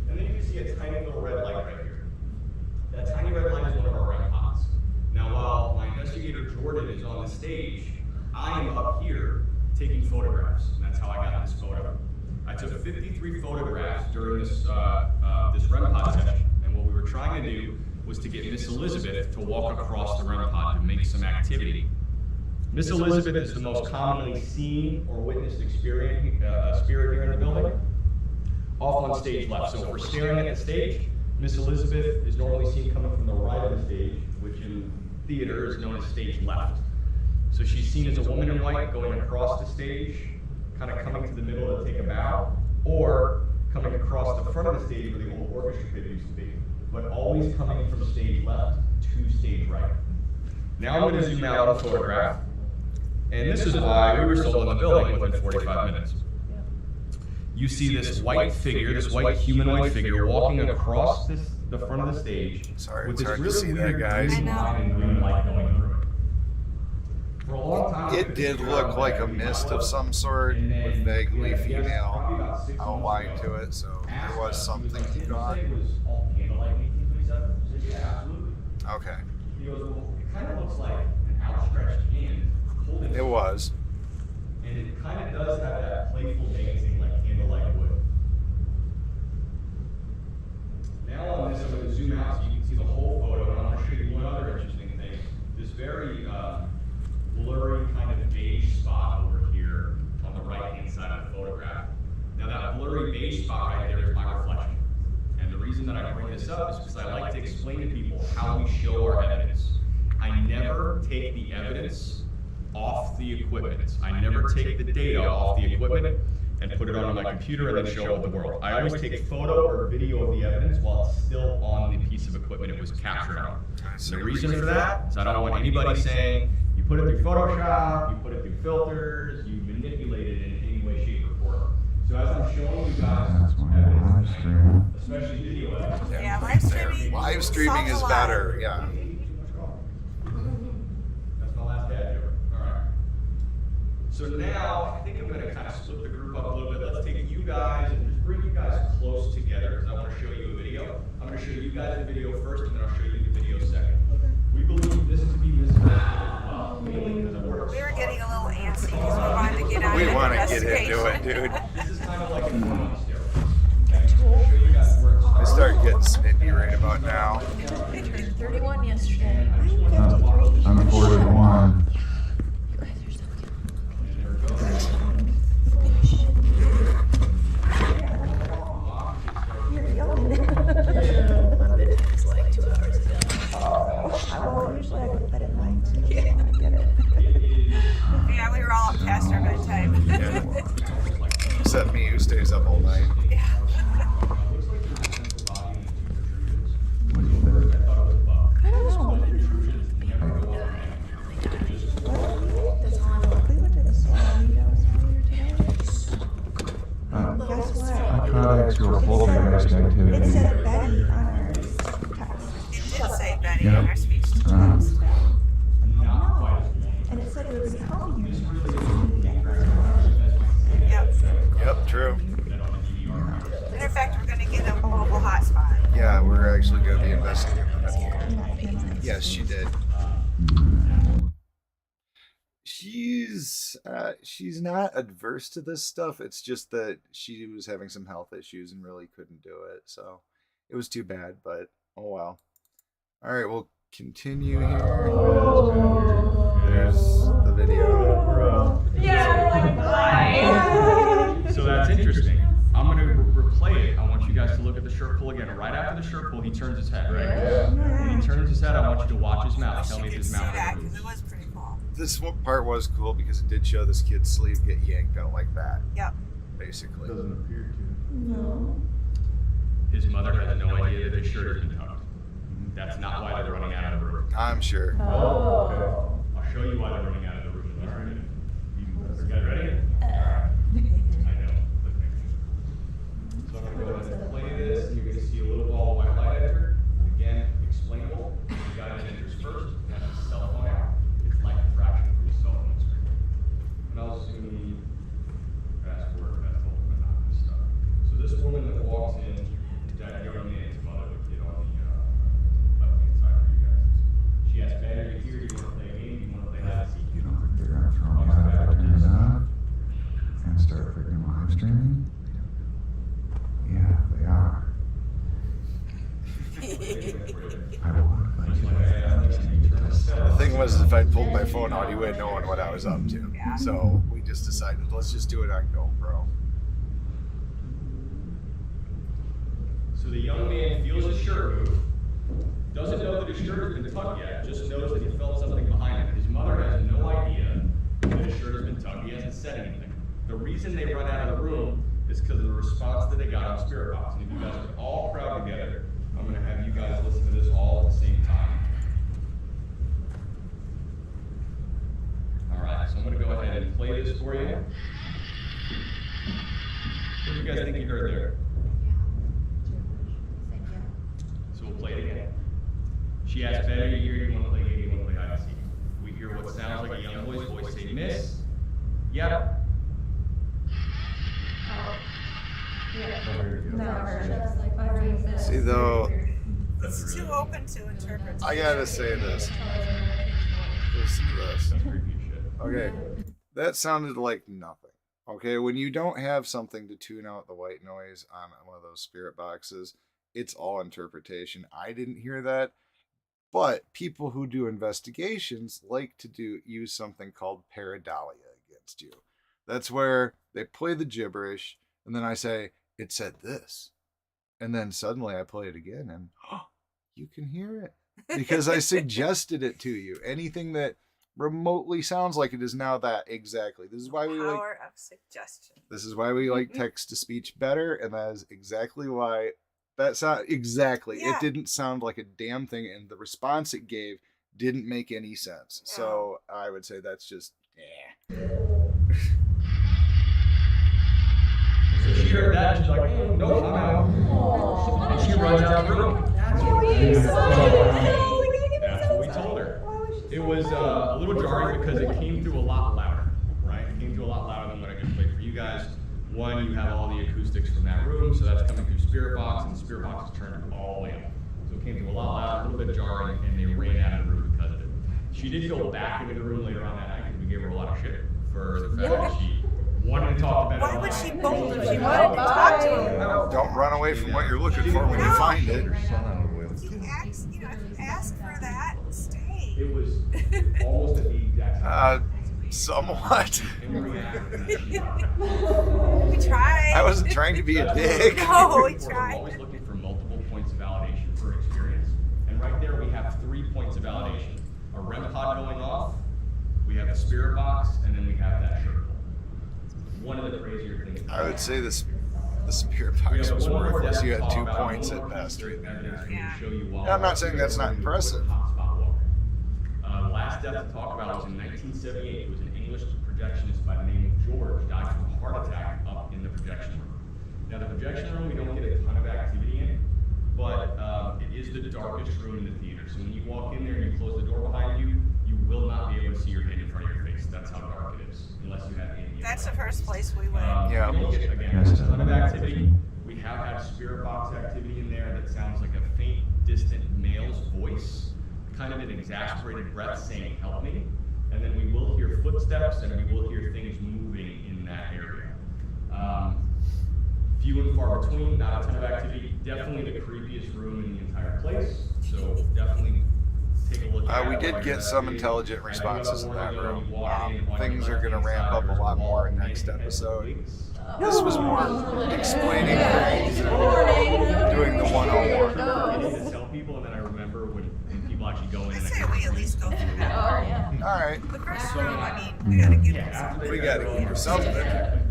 and then you can see a tiny little red light right here. That tiny red light is one of our REM pods. Now, while my investigator Jordan is on the stage, I am up here taking photographs, and that's how I got this photo. I took 53 photographs during this REM pod session, and what we were trying to do was to get Miss Elizabeth to walk across the REM pod to make some activity. Miss Elizabeth is the most commonly seen or witnessed spirit here in the building, off on stage left. So if we're staring at the stage, Miss Elizabeth is normally seen coming from the right of the stage, which in theater is known as stage left. So she's seen as a woman in white going across the stage, kind of coming to the middle to take a bow, or coming across the front of the stage where the old orchestra pit used to be, but always coming from stage left to stage right. Now I'm going to zoom out on the photograph, and this is why we were sold on the building within 45 minutes. You see this white figure, this white humanoid figure walking across the front of the stage. Sorry, with it's this hard to really see that, weird guys. green line and green light going through it. For a long time, It did look like a mist of some sort with vaguely female outline to it, so there was something gone. Yeah, absolutely. Okay. He goes, well, it kind of looks like an outstretched hand holding It was. and it kind of does have that playful dancing like candlelight would. Now on this, I'm going to zoom out so you can see the whole photo, and I want to show you one other interesting thing. This very blurry kind of beige spot over here on the right-hand side of the photograph. Now that blurry beige spot right there is my reflection. And the reason that I bring this up is because I like to explain to people how we show our evidence. I never take the evidence off the equipment. I never take the data off the equipment and put it on my computer and then show it to the world. I always take photo or video of the evidence while it's still on the piece of equipment it was captured on. The reason for that is I don't want anybody saying, you put it through Photoshop, you put it through filters, you manipulate it in any way, shape, or form. So as I'm showing you guys That's why I live stream. especially video evidence. Yeah, live streaming. Live streaming is solves a lot. better. Yeah. That's my last dad joke. All right. So now I think I'm going to kind of split the group up a little bit. Let's take you guys and just bring you guys close together because I want to show you a video. I'm going to show you guys the video first, and then I'll show you the video second. We believe this to be misinformation as well, mainly because of where it We were started. getting a little antsy because we wanted to get on We the want to get investigation. into it, dude. This is kind of like a one on steroids. Okay? I'll show you guys where it I started. start getting snippy right about now. I turned 31 yesterday. I'm 41. It's like 2 hours ago. Usually I go to bed at 9. Yeah, I get it. Yeah, we were all up past our bedtime. Except me, who stays up all night. I don't know. We went to the Solomitos earlier today. Guess what? I tried to a full text It activity. said Betty on our text. It did say Betty Yep. in our speech to Uh, text. And it said it was telling you. Yep. Yep, true. Matter of fact, we're going to get a mobile hotspot. Yeah, we're actually going to be investigating that. Yes, she did. She's not adverse to this stuff. It's just that she was having some health issues and really couldn't do it. So it was too bad, but oh well. All right, we'll continue here. There's the video. So that's interesting. I'm going to replay it. I want you guys to look at the shirt pull again. Right after the shirt pull, he turns his head, right? When he turns his head, I want you to watch his mouth. Tell me if You his can see mouth that moves. because it was pretty cool. This part was cool because it did show this kid's sleeve get yanked out like that, Yep. basically. No. His mother has no idea that his shirt has been tucked. That's not why they're running out of the room. I'm sure. I'll show you why they're running out of the room. All right. You guys ready? All right. I know. So I'm going to go ahead and play this, and you're going to see a little ball of white light enter. Again, explainable. The guy that enters first has his cell phone out. It's like a fraction from his cell phone screen. And I'll zoom fast forward, that's all monotonous stuff. So this woman that walks in is that young man's mother, the kid on the left-hand side for you guys. She asks, "Man, are you here? Do you want to play a game? Do you want to play hide and seek?" You don't think they're gonna throw me out if I turn it on and start freaking live streaming? Yeah, they are. I would, but you The thing was, if I pulled my phone out, he would have known what I was up to. Yeah. So we just decided, let's just do it on GoPro. So the young man feels his shirt move, doesn't know that his shirt has been tucked yet, just knows that he felt something behind him. His mother has no idea that his shirt has been tucked. He hasn't said anything. The reason they run out of the room is because of the response that they got on Spirit Box. And if you guys are all crowd together, I'm going to have you guys listen to this all at the same time. All right, so I'm going to go ahead and play this for you. What do you guys think you heard there? So we'll play it again. She asked, "Ben, are you here? Do you want to play a game? Do you want to play hide and seek?" We hear what sounds like a young boy's voice say, "Miss." "Yep." See, though, It's too open to interpret. I gotta say this. Listen to this. That's creepy as shit. Okay, that sounded like nothing. Okay, when you don't have something to tune out the white noise on one of those spirit boxes, it's all interpretation. I didn't hear that, but people who do investigations like to use something called pareidolia against you. That's where they play the gibberish, and then I say, it said this. And then suddenly I play it again, and you can hear it. Because I suggested it to you. Anything that remotely sounds like it is now that exactly. This is why we like power of suggestion. This is why we like text to speech better, and that is exactly why that sound exactly. Yeah. It didn't sound like a damn thing, and the response it gave didn't make any sense. Yeah. So I would say that's just So she heard that, and she's like, nope, I'm out. And she runs out of the room. That's what we told her. It was a little jarring because it came through a lot louder, right? It came through a lot louder than what I just played for you guys. One, you have all the acoustics from that room, so that's coming through Spirit Box, and the Spirit Box is turned all the way up. So it came through a lot louder, a little bit jarring, and they ran out of the room because of it. She did go back into the room later on that night because we gave her a lot of shit for the fact that she wanted to talk about it. Why would she bolt if she wanted to talk to him? don't run away from what you're looking for when you find it. Ask for that and stay. It was almost at the exact same Somewhat. We tried. I wasn't trying to be a dick. No, we We're tried. always looking for multiple points of validation for experience. And right there we have 3 points of validation. A REM pod going off, we have a Spirit Box, and then we have that shirt pull. One of the crazier things. I would say the spirit box was worthless. You had 2 points at best right there. Yeah. I'm not saying that's not impressive. Last death to talk about was in 1978. It was an English projectionist by the name of George, died from a heart attack up in the projection room. Now the projection room, we don't get a ton of activity in, but it is the darkest room in the theater. So when you walk in there and you close the door behind you, you will not be able to see your head in front of your face. That's how dark it is, unless you have any. That's the first place we went. Yeah. We don't get, again, there's a ton of activity. We have had Spirit Box activity in there that sounds like a faint, distant male's voice, kind of an exasperated breath saying, help me. And then we will hear footsteps and we will hear things moving in that area. Few and far between, not a ton of activity. Definitely the creepiest room in the entire place. So definitely take a look at it. We did get some intelligent responses in that room. Things are going to ramp up a lot more in next episode. This was more explaining things and doing the 101. I need to tell people, and then I remember when people actually go in. I say we at least go through that. Oh, yeah. All right. The first room, I mean, we gotta give them something. We got to give something.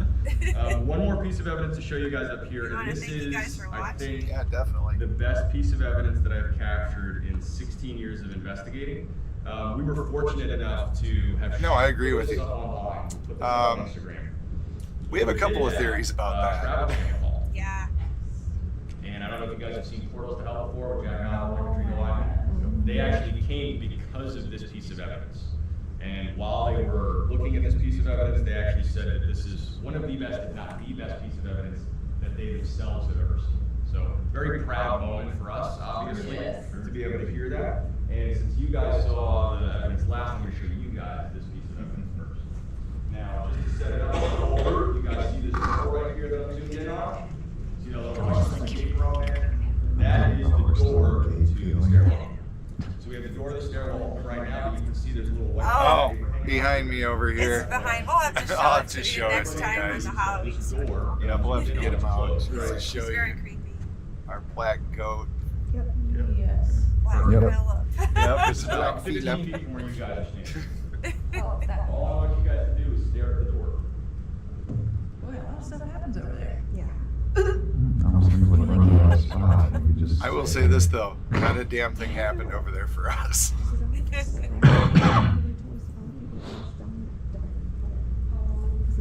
One more piece of evidence to show you guys up here. You wanna And this thank you guys is, for I watching? think, Yeah, definitely. the best piece of evidence that I've captured in 16 years of investigating. We were fortunate enough to have. No, I agree with you. Online. We put this up on Instagram. We have a couple of theories about that. Travel to Nepal. Yeah. And I don't know if you guys have seen Portals to Hell before, with Jack Malcolm and Katrina Wyman. They actually came because of this piece of evidence. And while they were looking at this piece of evidence, they actually said that this is one of the best, if not the best piece of evidence that they themselves have ever seen. So very proud moment for us, obviously, to be able to hear that. And since you guys saw the evidence last, I'm going to show you guys this piece of evidence first. Now, just to set it up a little older, you guys see this door right here that I'm zoomed in on? See that little white paper on there? That is the door to the stairwell. So we have the door to the stairwell open right now, but you can see there's a little white Oh, paper here. behind me over It's here. behind. We'll have to show I'll have it to to show you it next to you time guys. with the Halloween This stuff. door. Yeah, we'll have to get him out. Really It's show very you creepy. our black goat. Yes. Wow, Yep. Philip. Yep, it's About black 15 feet up. feet from where you guys are standing. Oh, that. All I want you guys to do is stare at the door. Boy, a lot of stuff happens over there. Yeah. Almost seems like we're on the spot. You could just. I will say this though, not a damn thing happened over there for us.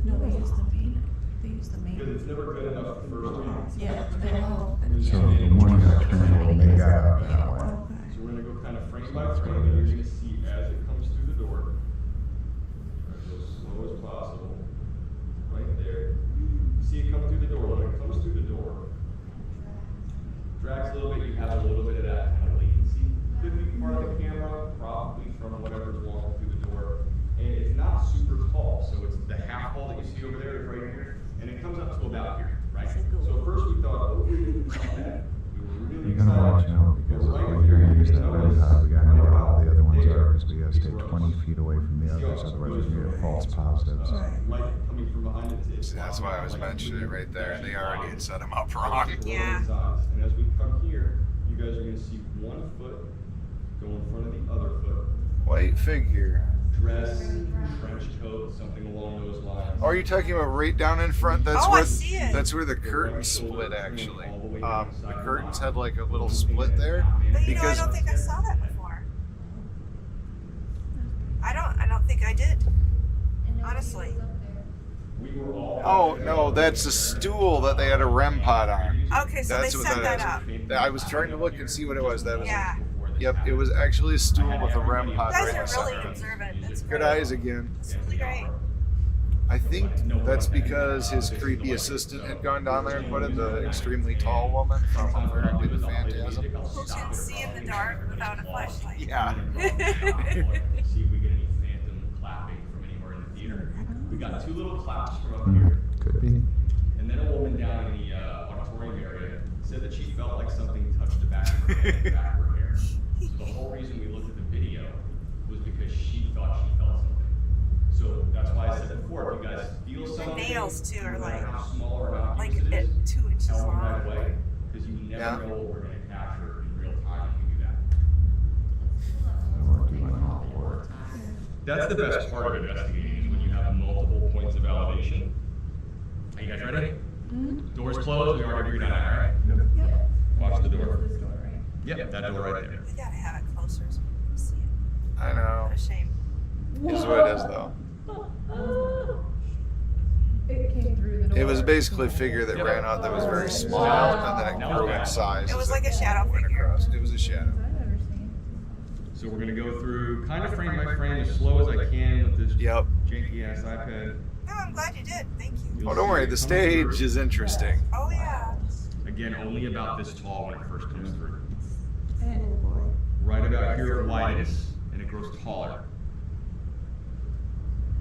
No, they used the main. They used the Because main. it's never good enough the first time. Yeah. So the one got turned, they got out that way. So we're gonna go kind of frame by frame, and you're gonna see as it comes through the door. Try to go as slow as possible. Right there. You see it come through the door. When it comes through the door, drags a little bit. You have a little bit of that kind of latency. Could be part of the camera, probably from get false positives. light coming from behind it. It's That's why I was mentioning it right there. They already had set him up wrong. Yeah. And as we come here, you guys are going to see one foot go in front of the other foot. White figure. Dress, French coat, something along those lines. Oh, are you talking about right down in front? That's Oh, I where see it. that's where the curtain split actually. The curtains had like a little split there But you know, I because don't think I saw that before. I don't think I did. Honestly. oh no, that's a stool that they had a REM pod on. Okay, so That's they what set that is. up. I was trying to look and see what it was. That was Yeah. Yep, it was actually a stool with a REM You pod guys right in are the really center. observant. That's Good great. eyes again. It's really great. I think that's because his creepy assistant had gone down there and put it, the extremely tall woman from apparently the Phantasm. Who can see in the dark without a flashlight? Yeah. See if we get any phantom clapping from anywhere in the theater. We got two little claps from up here. Could be. And then a woman down in the auditorium area said that she felt like something touched the back of her head and the back of her hair. So the whole reason we looked at the video was because she thought she felt something. So that's why I said before, if you guys feel The something, nails too are no matter like how small or innocuous like it at is, 2 inches tell me right long. away, because you never Yeah. know what we're going to capture in real time if we do that. We're doing all the work. That's the best part of investigating is when you have multiple points of validation. Are you guys ready? Doors closed. We already agreed on that, right? Watch the door. Yep, that door right there. We gotta have it closer so we can see it. I know. What a shame. Is what it is though. It came through the door. It was basically a figure that ran out that was very small and then it grew in size. It was as like a shadow went figure. across. It was a shadow. I've ever seen. So we're gonna go through kind of frame by frame as slow as I can with this Yep. janky ass iPad. No, I'm glad you did. Thank you. You'll Oh, don't see worry. it The coming stage through. is interesting. Oh yeah. Again, only about this tall when it first comes through. And Right about here it widens and it grows taller.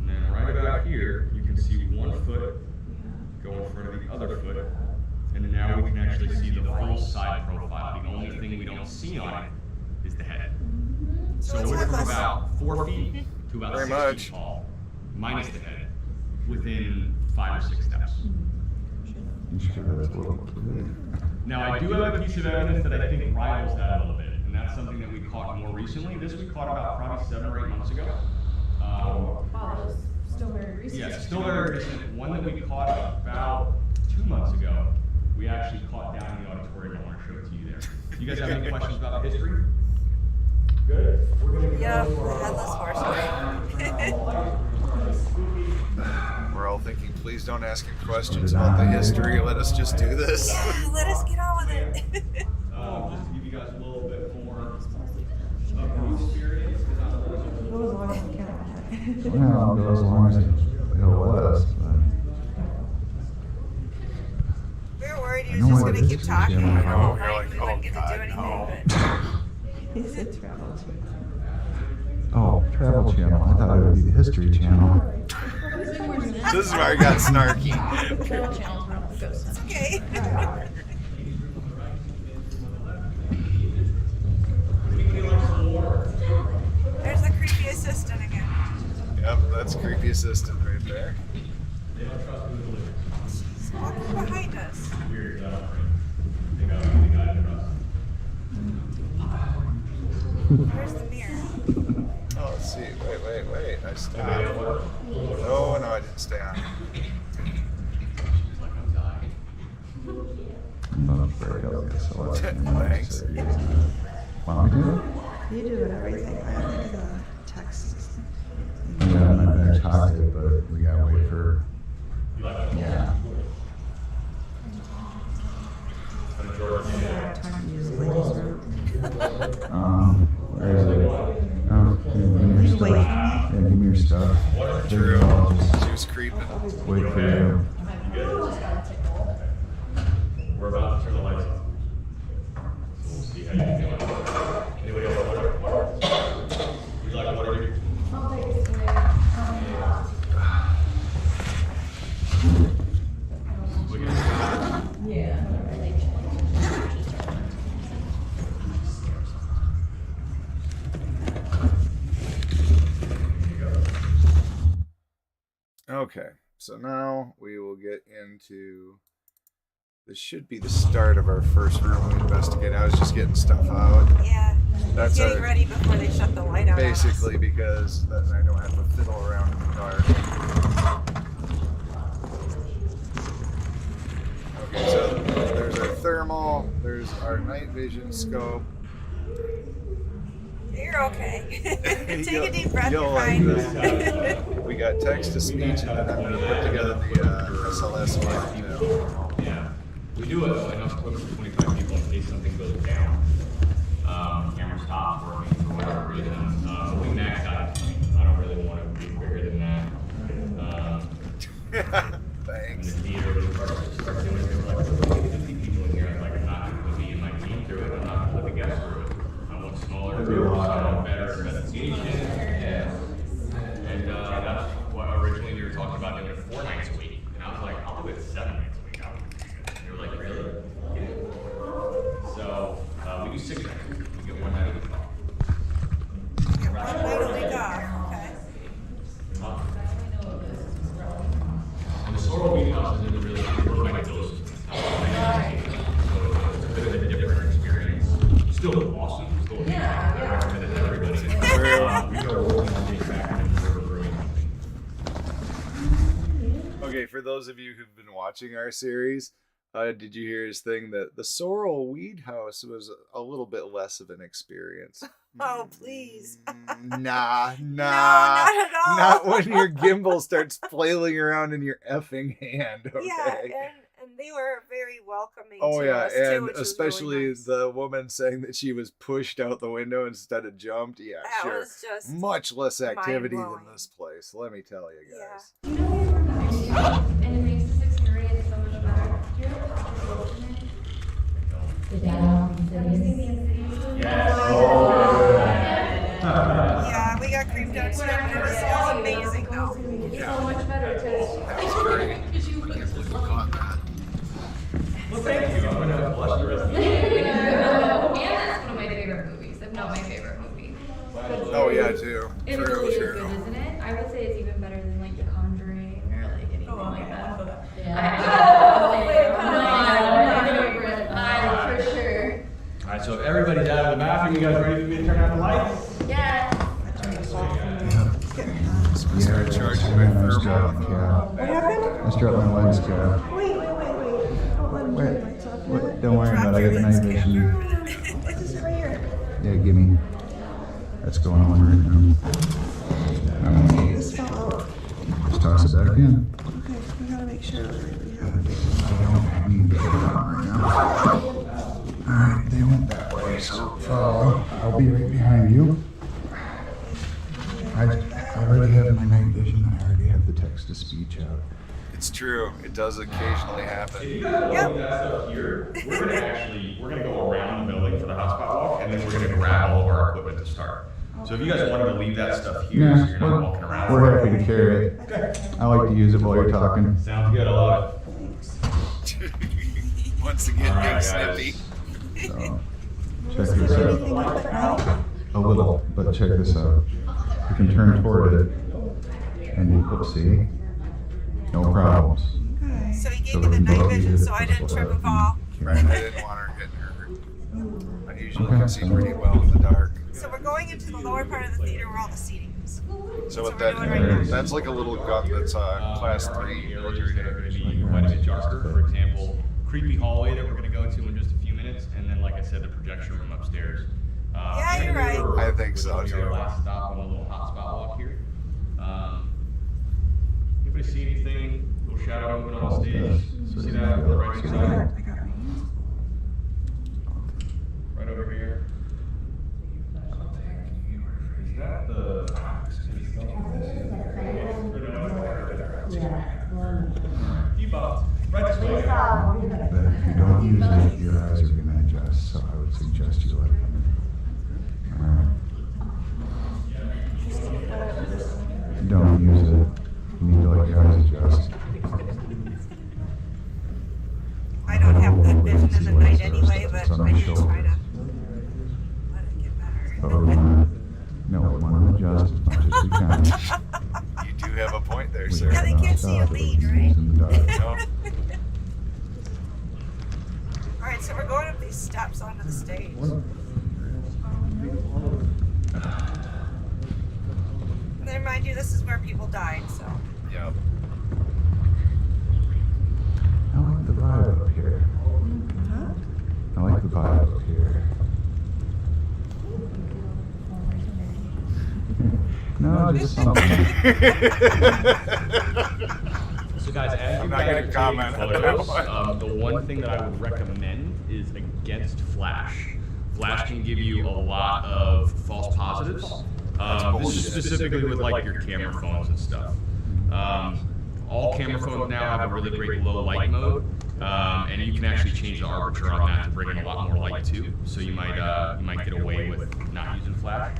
And then right about here, you can see one foot go in front of the other foot. And now we can actually see the full side profile. The only thing we don't see on it is the head. So it's we're from headless. about 4 feet to about Very 6 much. feet tall, minus the head, within 5 or 6 steps. You sure that's a little clear? Now, I do have a piece of evidence that I think rivals that a little bit, and that's something that we caught more recently. This we caught about probably 7 or 8 months ago. wow, it was still very recent. Yeah, still very recent. One that we caught about 2 months ago, we actually caught down in the auditorium. I want to show it to you there. You guys have any questions about the history? Good. We're going to Yep, the headless horseman. We're all thinking, please don't ask him questions about the history. Let us just do this. Yeah, let us get on with it. just to give you guys a little bit more of the experience. Well, go as long as it let us. We were worried he I was know just what gonna it keep is, talking. Jim. I know. You're like, we wouldn't get to oh, do God, anything. But He's a travel Oh, Travel Channel. I thought it would be the History Channel. This is where I got snarky. Travel channels were on the ghost hunt. okay. There's the creepy assistant again. Yep, that's creepy assistant right there. They don't trust me with the liquor. She's walking behind us. Weird, they got to trust. Where's the mirror? Oh, let's see. Wait. I stayed on. No, I didn't stay on. I'm not very healthy, so let's Thanks. Want me to? You do it everything. I look at the texts. I'm gonna talk to it, but we gotta wait for. Yeah. Time to use ladies' room. Where is it? Give me your stuff. Wait. Yeah, give me your stuff. True. I'll just She was creeping. wait for you. We're about to turn the lights off. So we'll see how you feel. Anybody else want water? Would you like water? I'll take this away. Yeah. Okay, so now we will get into. This should be the start of our first room we investigate. I was just getting stuff out. Yeah. That's Getting our, ready before they shut the light out. basically because then I don't have to fiddle around in the dark. Okay, so there's our thermal, there's our night vision scope. You're okay. Take a deep breath. You'll You're like fine. this. We got text to speech, and then I'm going to put together the SLS one. Yeah. We do enough equipment for 25 people in case something goes down. Camera stops working for whatever reason. We max out at 20. I don't really want to be bigger than that. Thanks. And the theater was start doing it. They were like, 50 people in here. I'm like, I'm not going to put me and my team through it. I'm not going to put the guests through it. I want smaller groups. I want better investigation. Yeah. And that's what originally we were talking about doing it 4 nights a week. And I was like, I'll do it 7 nights a week. And they were like, really? Yeah. So we do 6 nights a week. We get 1 night a week off. Get 1 night a week off. Okay. And the Sorrel Meeting House isn't really we're by doses. So it's a bit of a different experience. Still awesome. Still amazing. I recommend it to everybody. We go working on days back and we're brewing. Okay, for those of you who've been watching our series, did you hear his thing that the Sorrel Weed House was a little bit less of an experience? Oh, please. Nah. No, not at all. Not when your gimbal starts flailing around in your effing hand, okay? Yeah, and they were very welcoming Oh to yeah, us too, and which was especially really nice. the woman saying that she was pushed out the window instead of jumped. Yeah, That sure. was just Much less activity than mind-blowing. this place. Let me tell you guys. And it makes this experience so much better. Do you ever watch the Insidious? Have you seen the Insidious? Yeah, we got creeped out too, but it was amazing though. It's so much better because That was great. I can't believe we caught that. Well, thank you. I'm going to have to blush the rest of the day. And that's one of my favorite movies, if not my favorite movie. Oh yeah, too. it True, really is true. good, isn't it? I would say it's even better than like The Conjuring or like anything like that. I for sure. All right, so if everybody's out of the bathroom, you guys ready for me to turn out the lights? Yeah. Start charging my thermal. What happened? Let's drop my lens cap. Wait. Wait, don't worry about it. I got the night vision. What's this right here? Yeah, gimme. That's going on right now. This fell out. Just toss it back in. Okay, we gotta make sure that we have I don't need to get it on right now. Alright, they went that way, so follow. I'll be right behind you. I already have my night vision. I already have the text to speech out. It's true. It does occasionally happen. If you guys want to do that stuff here, we're gonna go around the building for the hotspot walk, and then we're gonna grab all of our equipment to start. So if you guys wanted to leave that stuff here, so you're not walking around. We're happy to carry it. I like to use it while you're talking. Sounds good, I love it. Once again, All right, being guys. snippy. So, check this out. A little, but check this out. You can turn toward it, and you can see, no problems. So he gave So me the we night both vision use it so I for didn't trip and flood. fall. Right, I didn't want her getting hurt. I usually can see pretty well in the dark. So we're going into the lower part of the theater where all the seating is. So what we're that doing right now. that's like a little gun that's class 3 Areas that are going to be quite a bit darker. For example, creepy hallway that we're going to go to in just a few minutes, and then, like I said, the projection room upstairs. Yeah, you're right. I think so, Our too. last stop on a little hotspot walk here. Anybody see anything? Little shadow moving on the stage. See that on the right side? I got my hands. Right over here. Is that the? Debunked. Right this way. But if you don't use it, your eyes are gonna adjust, so I would suggest you let it. Don't use it. You need to let your eyes adjust. I don't have good vision in the night anyway, but I can try to let it get better. But we want to adjust as much as we can. You do have a point there, Yeah, sir. they can't can't see a lead, right? In the dark. Alright, so we're going up these steps onto the stage. And then mind you, this is where people died, so. Yep. I like the vibe up here. I like the vibe up here. No, just something. So guys, as I'm you not guys gonna are taking comment on that photos, one. the one thing that I would recommend is against flash. Flash can give you a lot of false positives. This is specifically with like your camera phones and stuff. All camera phones now have a really great low light mode, and you can actually change the aperture on that to bring in a lot more light too. So you might get away with not using flash.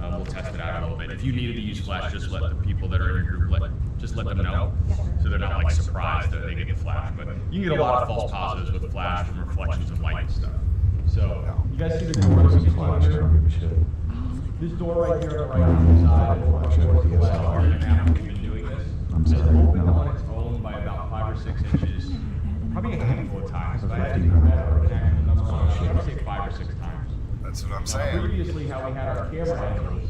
We'll test it out a little bit. If you needed to use flash, just let the people that are in your group just let them know, so they're not like surprised that they get the flash. But you can get a lot of false positives with flash from reflections of light and stuff. So you guys see the door that's in front I here? don't give a shit. This door right here on the right hand side, we've been doing this. I'm It's sorry, opened no. on its own by about 5 or 6 inches, probably a handful of times. If I had to 1500. grab an actual number on it, I would say 5 or 6 times. That's what I'm Now, saying. previously, how we had our camera angles,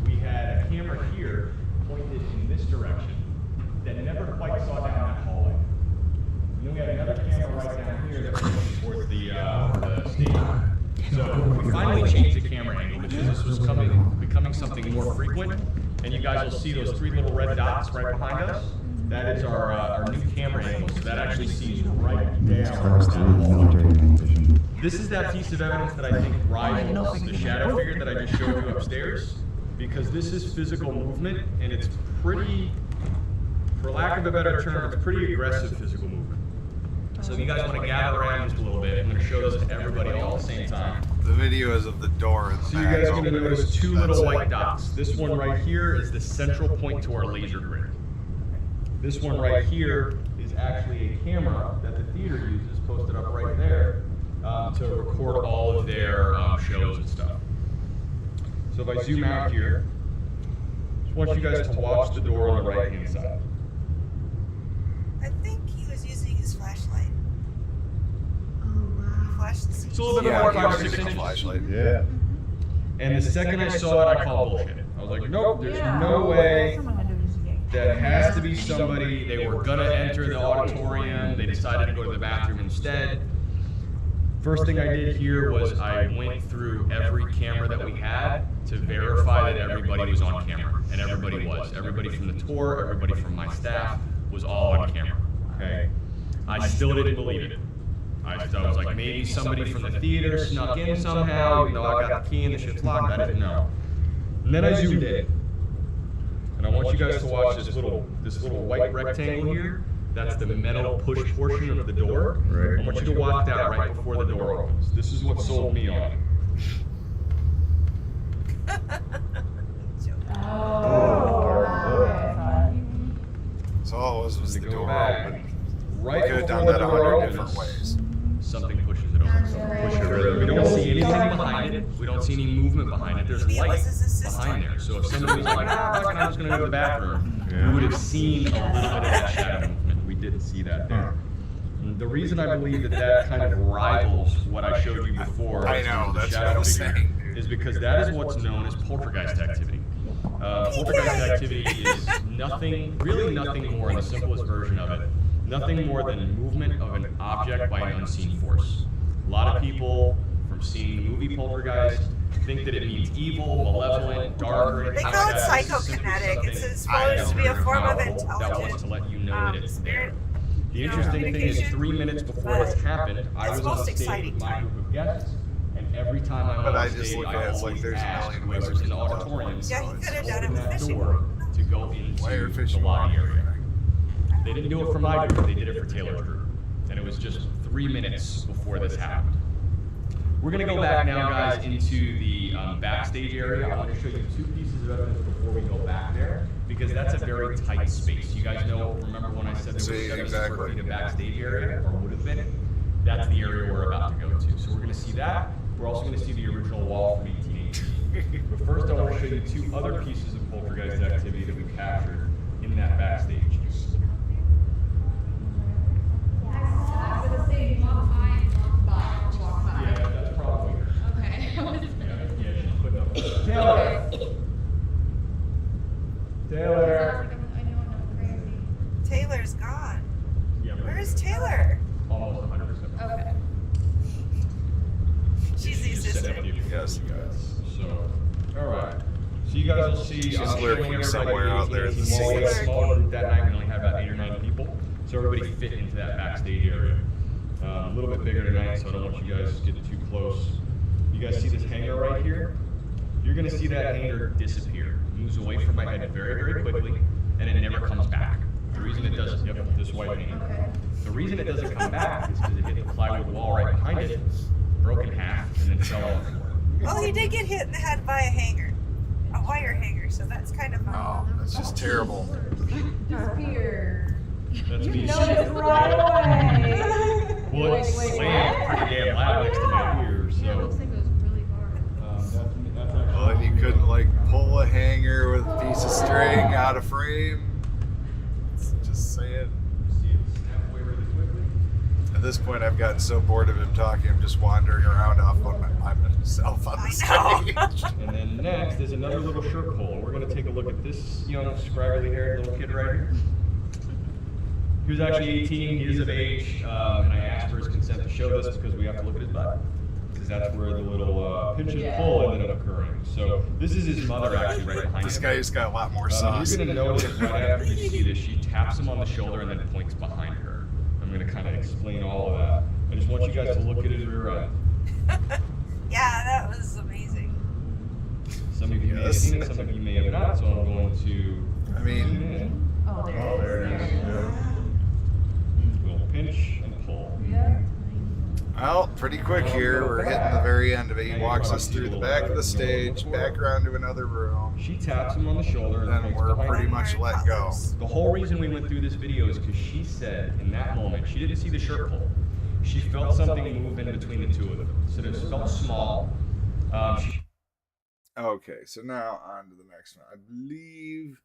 we had a camera here pointed in this direction that never quite saw down that hallway. And then we had another camera right down here that pointed towards the stage. So we finally changed the camera angle because this was becoming something more frequent. And you guys will see those 3 little red dots right behind us. That is our new camera angle. So that actually sees right down Class that 3 hallway. military night vision. This is that piece of evidence that I think rivals the shadow figure that I just showed you upstairs, because this is physical movement, and it's pretty, for lack of a better term, it's pretty aggressive physical movement. So if you guys want to gather around just a little bit, I'm going to show this to everybody all at the same time. The video is of the door in the So you back guys are going to open. notice 2 That's little it. white dots. This one right here is the central point to our laser grid. This one right here is actually a camera that the theater uses, posted up right there, to record all of their shows and stuff. So if I zoom out here, just want you guys to watch the door on the right hand side. I think he was using his flashlight. Flash the scene. It's a little bit Yeah, more he 5 or was 6 using a inches. flashlight. Yeah. And the second I saw it, I called bullshit. I was like, nope, there's no way. That has to be somebody, they were gonna enter the auditorium, they decided to go to the bathroom instead. First thing I did here was I went through every camera that we had to verify that everybody was on camera, and everybody was. Everybody from the tour, everybody from my staff was all on camera, okay? I still didn't believe it. I was like, maybe somebody from the theater snuck in somehow, even though I got the key and the shit's locked, I didn't know. And then I zoomed in. And I want you guys to watch this little white rectangle here. That's the metal push portion of the door. Right. I want you to watch that right before the door opens. This is what sold me on it. So all it was the Go door back. open. Right We could have before done the that a door 100 different opens, ways. something pushes it open. We don't see anything behind it. We don't see any movement behind it. There's Maybe it light was his assistant. behind there. So if somebody was like, I'm just gonna go to the bathroom, we would have seen a little bit of that shadow movement. We didn't see that there. And the reason I believe that that kind of rivals what I showed you before, I as know, the that's what shadow I was figure, saying, dude. is because that is what's known as poltergeist activity. Poltergeist activity is really nothing more, in the simplest version of it, nothing more than movement of an object by an unseen force. A lot of people, from seeing the movie Poltergeist, think that it means evil, malevolent, dark, or anything They like call it that. It's simply psychokinetic. It's something supposed to be a form of powerful that wants intelligent to let you know that it's spirit. there. The interesting thing is, 3 minutes before this happened, I was on most stage exciting with my time. group of guests, and every time I'm But on I just stage, look at I it as like always there's a ask million whoever's ways in the to do it. auditorium Yeah, he could have done it open with that fishing. door to go Why are into the fishing lobby rods? area. They didn't do it for my group, they did it for Taylor's group. And it was just 3 minutes before this happened. We're gonna go back now, guys, into the backstage area. I want to show you 2 pieces of evidence before we go back there, because that's a very tight space. You guys remember when I said there was See, 7 exactly. square feet of backstage area, or would have been? That's the area we're about to go to. So we're gonna see that. We're also gonna see the original wall from 1880. But first I want to show you 2 other pieces of poltergeist activity that we captured in that backstage. Yeah, that's probably her. Yeah, she's putting up. Taylor! Taylor! Taylor's gone. Yeah, Where's Taylor? almost 100%. Okay. She's the Just set up assistant. the view Yes. for you guys. So, all right. So you guys will see. She's I'm lurking showing everybody somewhere out there in the Well, we had a sea. smaller group that night. We only had about 8 or 9 people, so everybody fit into that backstage area. A little bit bigger tonight, so I don't want you guys getting too close. You guys see this hanger right here? You're gonna see that hanger disappear. It moves away from my head very, very quickly, and it never comes back. The reason it doesn't, yep, this white hanger. The reason it doesn't come back is because it hit the plywood wall right behind it, broke in half, and then fell on the floor. Well, he did get hit in the head by a hanger, a wire hanger, so that's kind of fun. Oh, that's just terrible. Disappear. That's me. Noticed right away. Well, it slammed pretty damn loud next to my ear, so. Yeah, it looks like it was really hard. That's actually. Well, and you couldn't like pull a hanger with a piece of string out of frame. It's just saying. See it snap away really quickly. At this point, I've gotten so bored of him talking, I'm just wandering around off on myself on the stage. And then next is another little shirt pull. We're going to take a look at this young, scraggly haired little kid right here. He was actually 18 years of age, and I asked for his consent to show this because we have to look at his butt. Because that's where the little pinch and pull ended up occurring. So this is his mother actually right behind This him. guy's got a lot more sauce. You're going to notice right after you see this, she taps him on the shoulder and then points behind her. I'm going to kind of explain all of that. I just want you guys to look at his rear end. Yeah, that was amazing. Some of you may have seen it, some of you may have not, so I'm going to I mean, zoom in. Oh, there it is. We'll pinch and pull. Yeah. well, pretty quick here. We're hitting the very end of it. He walks us through the back of the stage, back around to another room, She taps him on the shoulder and then points we're behind pretty him. much let go. The whole reason we went through this video is because she said in that moment, she didn't see the shirt pull. She felt something move in between the two of them. So it felt small. She Okay, so now on to the next one. I believe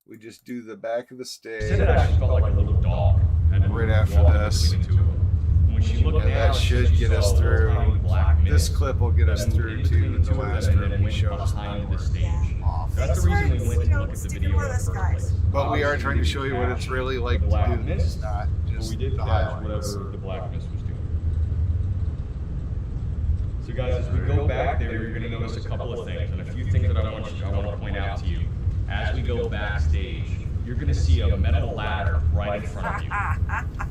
we just do the back of the stage. said it actually felt like a little dog. had Right after walked this. between the two of them. And when she looked And down, that should she get saw us a little through. tiny black mist This clip will get us that moved through in between to the the two of last them and room then he went shows behind the us. stage. Off. That's the reason we went to look at the video in the first place. But we are trying to show you what it's really like The black to do this, mist, not but just we did the catch highlights. whatever the black mist was doing. So guys, as we go back there, you're going to notice a couple of things, and a few things that I want to point out to you. As we go backstage, you're going to see a metal ladder right in front of you.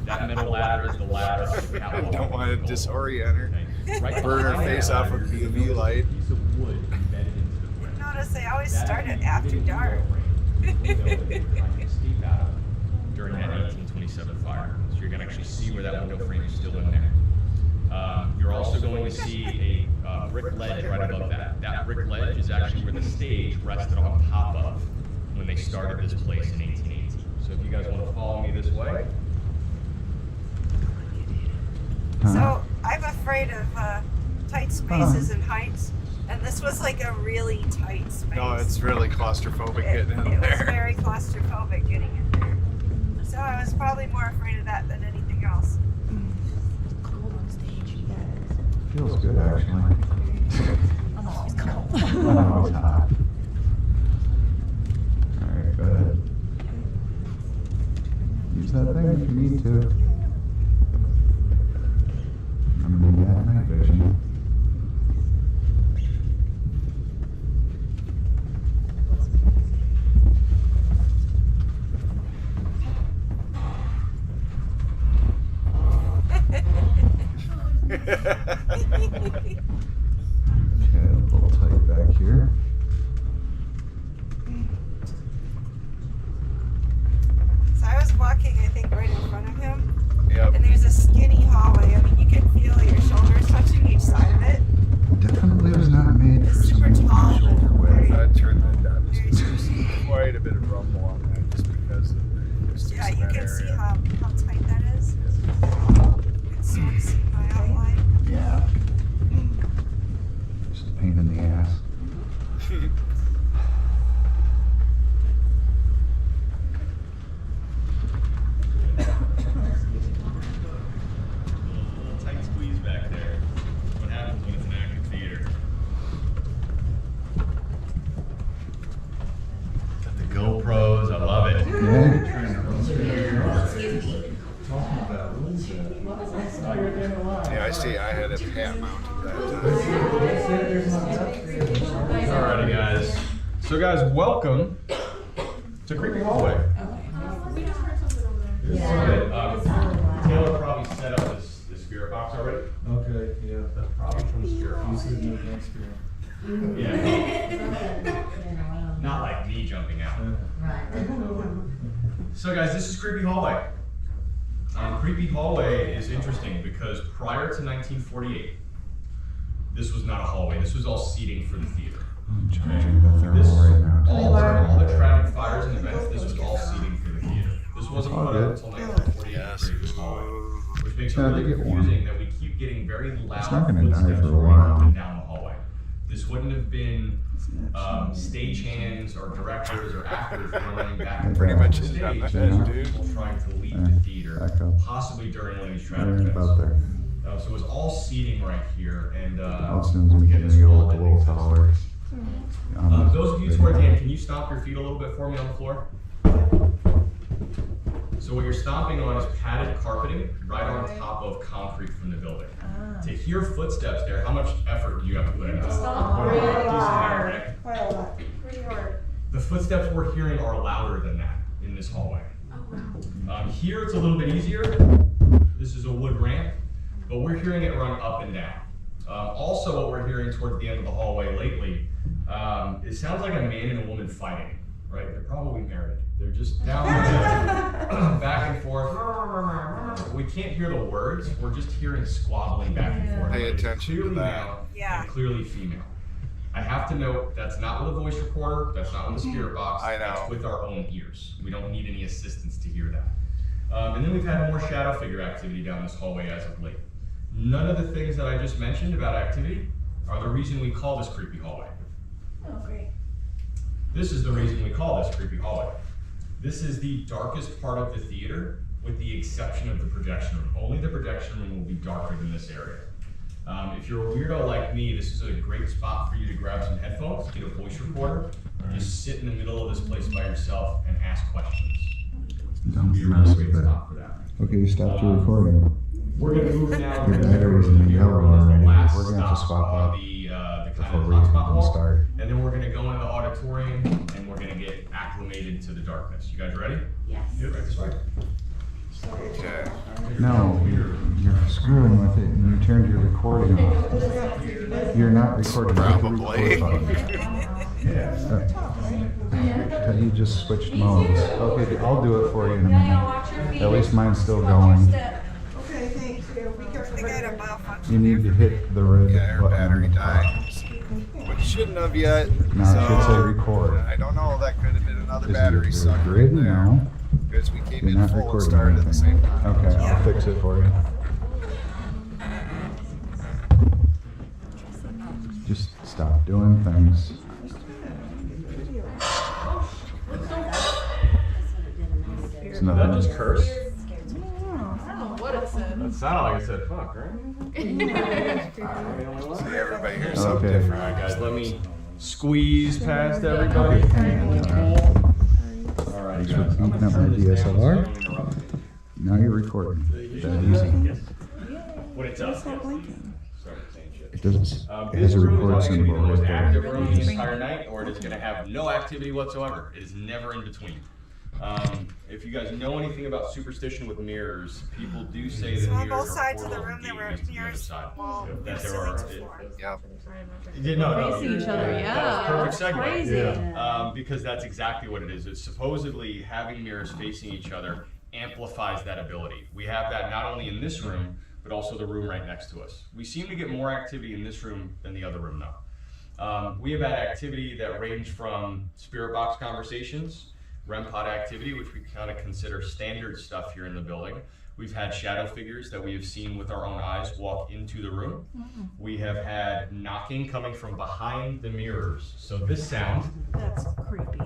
That metal ladder is the ladder of the I catwalk. don't want to disorient her. Okay. Right Burn her behind face that off ladder, with you're UV gonna notice light. a piece of wood embedded into the brick. Notice they always That start is it the after window dark. frame, the window that they were trying to escape out of during that 1827 fire. So you're going to actually see where that window frame is still in there. You're also going to see a brick ledge right above that. That brick ledge is actually where the stage rested on top of when they started this place in 1818. So if you guys want to follow me this way. So I'm afraid of tight spaces and heights, and this was like a really tight space. No, it's really claustrophobic it, getting in it was there. very claustrophobic getting in there. So I was probably more afraid of that than anything else. Cold on stage. Feels good, actually. I'm always cold. I know it's hot. Alright, go ahead. Use that thing if you need to. I'm gonna need that night vision. Okay, a little tight back here. So I was walking, I think, right in front of him, Yep. and there's a skinny hallway. I mean, you can feel your shoulders touching each side of it. Definitely was not made for It's super something tall, with shoulder but width. very- I'd turn that down Very just because there's quite a bit of rumble on that just because of the acoustics Yeah, in you that can see area. how tight that is. You can sort of see my outline. Yeah. Just a pain in the ass. see. I had it hat mounted that time. Alrighty, guys. So, guys, welcome to Creepy Hallway. Taylor probably set up this spirit box already. Okay, yeah. That's probably from the spirit box. Yeah. Not like me jumping out. So, guys, this is Creepy Hallway. Creepy Hallway is interesting because prior to 1948, this was not a hallway. This was all seating for the theater. I'm charging the thermal This, right now. all the tragic fires and events, this was all seating for the theater. This wasn't put up until 1948 to create this hallway, which makes it Yeah, they really get warm. confusing that we keep getting very loud not gonna die footsteps for a running while. up and down the hallway. This wouldn't have been stagehands or directors or actors running back and Pretty forth much on is stage. on the These head, were dude. people trying to leave Yeah, the theater, back up. possibly during one of these tragic Right events. about there. So it was all seating right here, and All it sounds like again, you're this gonna wall look a didn't little exist. taller. Those of you towards the end, can you stomp your feet a little bit for me on the floor? So what you're stomping on is padded carpeting right on top of concrete from the building. To hear footsteps there, how much effort do you have to put into that? Decent amount, right? Quite a lot. Pretty hard. The footsteps we're hearing are louder than that in this hallway. Here it's a little bit easier. This is a wood ramp, but we're hearing it run up and down. Also, what we're hearing towards the end of the hallway lately, it sounds like a man and a woman fighting, right? They're probably married. They're just down there, back and forth. We can't hear the words. We're just hearing squabbling back and forth. Pay It's attention to clearly that. male Yeah. and clearly female. I have to note that's not with a voice recorder. That's not with a spirit box. I know. That's with our own ears. We don't need any assistance to hear that. And then we've had more shadow figure activity down this hallway as of late. None of the things that I just mentioned about activity are the reason we call this creepy hallway. Oh, great. This is the reason we call this creepy hallway. This is the darkest part of the theater with the exception of the projection room. Only the projection room will be darker than this area. If you're a weirdo like me, this is a great spot for you to grab some headphones, get a voice recorder, just sit in the middle of this place by yourself and ask questions. Don't Be a mess really with great it. spot for that. Okay, you stopped your recording. We're gonna move now. Your to battery's in the the yellow room as the already. last We're gonna have to stop swap on out the before kind of we hotspot even wall. start. And then we're gonna go into the auditorium and we're gonna get acclimated to the darkness. You guys ready? Yes. Right this way. Okay. No, you're screwing with it and you turned your recording off. You're not recording. Hit the Probably. record button. You just switched modes. Okay, I'll do it for you in a minute. At least mine's still going. Okay, thank you. Be careful. I got a malfunction. You need to hit the red Yeah, her button. battery died. But it shouldn't have yet. No, it should say record. I don't know. That could have been another Is battery your sucker grid in there. now? Because we came You're in not full and recording started at the anything. same time. Okay, I'll fix it for you. Just stop doing things. It's Did that another just curse? I don't know what it said. That sounded like I said fuck, right? See, everybody here's something Okay. different. Alright guys, let me squeeze past everybody. Alright Thanks for guys. beating up my DSLR. Now you're recording. That easy. When it's up. It doesn't. It This has a room is record either gonna be symbol the most right active there. room the entire night, or it is gonna have no activity whatsoever. It is never in between. If you guys know anything about superstition with mirrors, people do say that So on mirrors both are sides of the portal room, there were gateways to the other mirrors side. wall, That there ceilings are. before. Yep. No, Facing each other, that yeah. was perfect That's segue. crazy. Because that's exactly what it is. It's supposedly having mirrors facing each other amplifies that ability. We have that not only in this room, but also the room right next to us. We seem to get more activity in this room than the other room though. We have had activity that range from spirit box conversations, REM pod activity, which we kind of consider standard stuff here in the building. We've had shadow figures that we have seen with our own eyes walk into the room. We have had knocking coming from behind the mirrors. So this sound, That's creepy.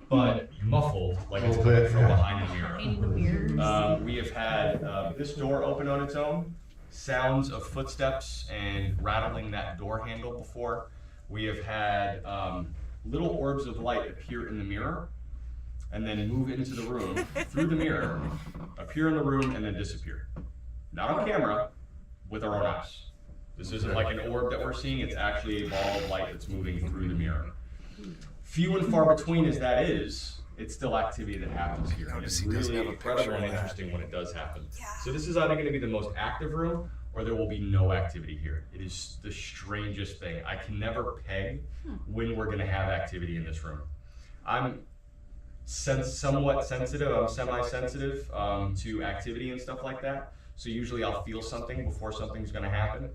but muffled, like it's coming from behind the mirror. Painting the mirrors. We have had this door open on its own, sounds of footsteps and rattling that door handle before. We have had little orbs of light appear in the mirror and then move into the room through the mirror, appear in the room, and then disappear. Not on camera, with our own eyes. This isn't like an orb that we're seeing, it's actually a ball of light that's moving through the mirror. Few and far between as that is, it's still activity that happens here. And it's really incredible and interesting when it does happen. So this is either going to be the most active room or there will be no activity here. It is the strangest thing. I can never peg when we're going to have activity in this room. I'm somewhat sensitive, I'm semi-sensitive to activity and stuff like that. So usually I'll feel something before something's going to happen.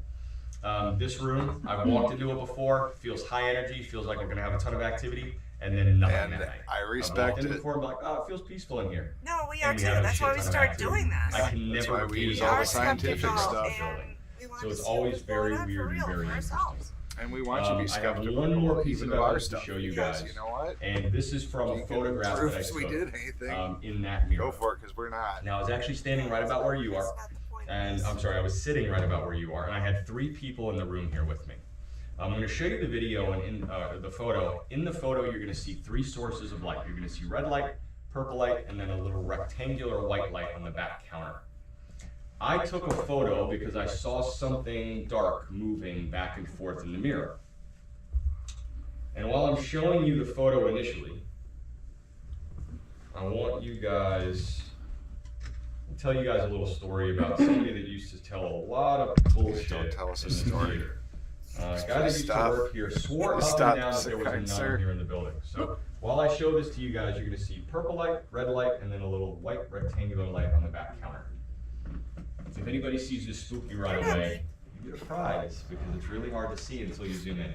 This room, I've walked into it before, feels high energy, feels like we're going to have a ton of activity, and then nothing And that night. I I've respect walked in it. before and be like, oh, it feels peaceful in here. No, we And are we too. have a That's shit why we ton of started activity. doing this. I can That's never why we gauge use We all are the scientific skeptical, stuff. and we want So to it's see always what's going very on for weird and real very for interesting. ourselves. And we want you to be I have skeptical one more piece even of of our evidence to stuff. show you Because guys. you know what? And this is from a You can photograph prove that I we took did anything. in that mirror. Go for it, because we're not. Now I was actually standing right about where you are, That's not the point of and this. I'm sorry, I was sitting right about where you are, and I had 3 people in the room here with me. I'm going to show you the video and in the photo. In the photo, you're going to see 3 sources of light. You're going to see red light, purple light, and then a little rectangular white light on the back counter. I took a photo because I saw something dark moving back and forth in the mirror. And while I'm showing you the photo initially, I want you guys, I'll tell you guys a little story about somebody that used to tell a lot of bullshit. Don't tell us a in the story. theater. A guy that used to Stop. work here swore up Stop, and down that there was a kind nun sir. here in the building. So while I show this to you guys, you're going to see purple light, red light, and then a little white rectangular light on the back counter. If anybody sees this spooky right away, you get a prize because it's really hard to see until you zoom in.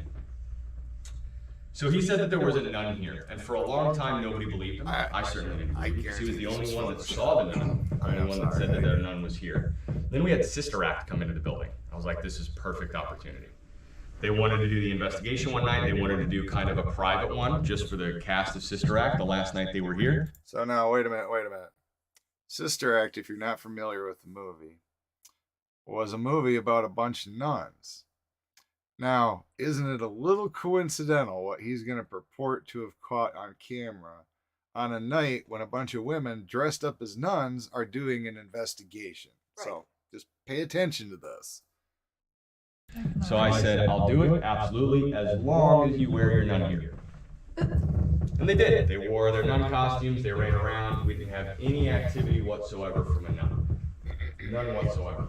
So he said that there was a nun here, and for a long time nobody believed him. I certainly didn't believe him because he was the only one that saw the nun, the only one that said that their nun was here. Then we had Sister Act come into the building. I was like, this is perfect opportunity. They wanted to do the investigation one night. They wanted to do kind of a private one just for the cast of Sister Act the last night they were here. So now, wait a minute. Sister Act, if you're not familiar with the movie, was a movie about a bunch of nuns. Now, isn't it a little coincidental what he's going to purport to have caught on camera on a night when a bunch of women dressed up as nuns are doing an investigation? Right. So just pay attention to this. So I said, I'll do it, absolutely, as long as you wear your nun gear. And they did. They wore their nun costumes, they ran around. We didn't have any activity whatsoever from a nun. None whatsoever.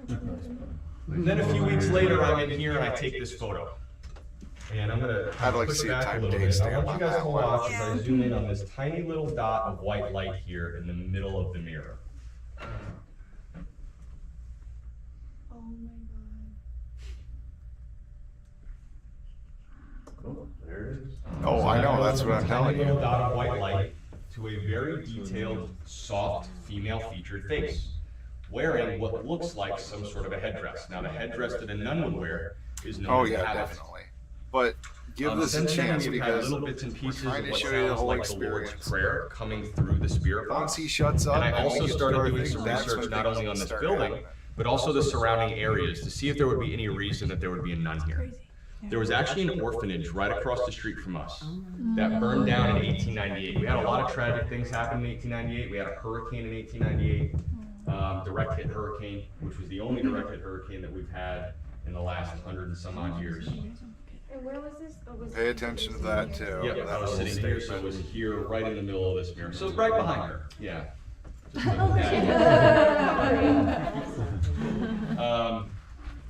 And then a few weeks later, I'm in here and I take this photo. And I'm going to I'd like to push see a back time little date bit. I stamp want you on guys that to one. watch as I zoom in on this tiny little dot of white light here in the middle of the mirror. Oh my god. Oh, there it is. Oh, I know, that's what I'm telling Tiny you. little dot of white light to a very detailed, soft, female-featured face, wearing what looks like some sort of a headdress. Now, the headdress that a nun would wear is known Oh as a yeah, habit. definitely. But give this a Since then, chance we've had because little bits and pieces trying of to what show you the sounds whole like the Lord's experience. Prayer coming through the spirit Once box. he shuts up, And I and we also get started doing things, some that's research when not things only on this start building, happening. but also the surrounding areas to see if there would be any reason that there would be a nun here. There was actually an orphanage right across the street from us that burned down in 1898. We had a lot of tragic things happen in 1898. We had a hurricane in 1898, direct hit hurricane, which was the only direct hit hurricane that we've had in the last 100 and some odd years. And where was this? Oh, was Pay it attention to here? that too. Yep, I That was little sitting here, so I was statement. here right in the middle of this mirror. So right behind her, yeah.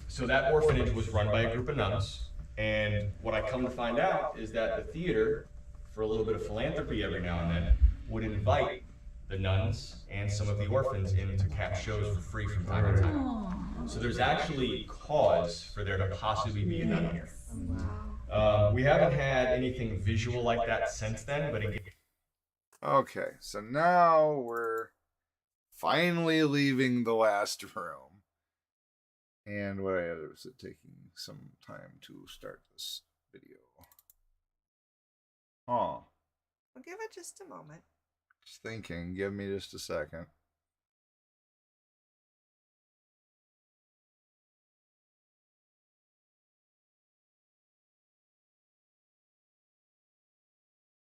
So that orphanage was run by a group of nuns, and what I come to find out is that the theater, for a little bit of philanthropy every now and then, would invite the nuns and some of the orphans in to catch shows for free from time to time. So there's actually cause for there to possibly be a nun here. We haven't had anything visual like that since then, but again, Okay, so now we're finally leaving the last room. And what is it taking some time to start this video? Oh, We'll give it just a moment. just thinking. Give me just a second.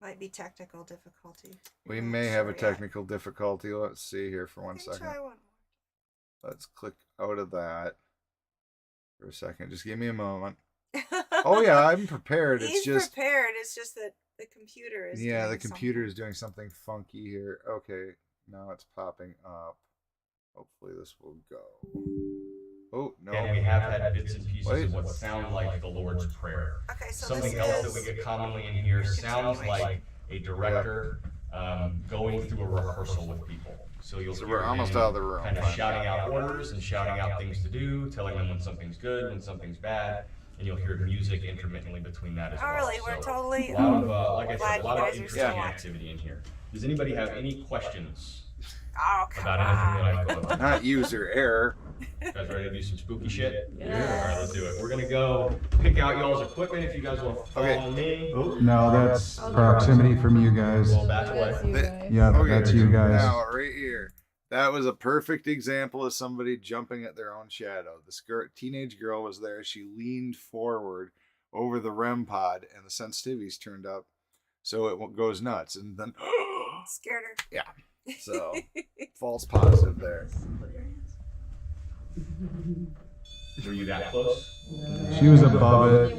Might be technical difficulty. We Not may have a sure yet. technical difficulty. Let's see here for one We can second. try one let's click out of that for a second. Just give me a moment. Oh yeah, I'm prepared. He's prepared. It's just that the computer is. Yeah, the computer is doing something funky here. Okay, now it's popping up. Hopefully this will go. Oh no! And we have had bits and pieces of what sound like the Lord's Prayer. Okay, so Something else that we get commonly in here sounds like a director going through a rehearsal with people. So you'll hear we're almost him out of the room. kind of shouting out orders and shouting out things to do, telling them when something's good, when something's bad, and you'll hear music intermittently between that as well. Oh, really? We're totally. A lot of, like I glad said, a lot you of guys are interesting still on. activity in here. Does anybody have any questions Oh, come about anything that I've on. got? Not user error. You guys ready to do some spooky shit? Yeah. All right, let's do it. We're gonna go pick out y'all's equipment if you guys want to follow me. Oh, No, that's proximity from you guys. well, back That's away. you guys. Yeah, Okay, that's you guys. Now, right here. That was a perfect example of somebody jumping at their own shadow. This teenage girl was there. She leaned forward over the REM pod, and the sensitivities turned up, so it goes nuts. And then, Scared her. yeah. So, false positive there. Were you that close? She was above it.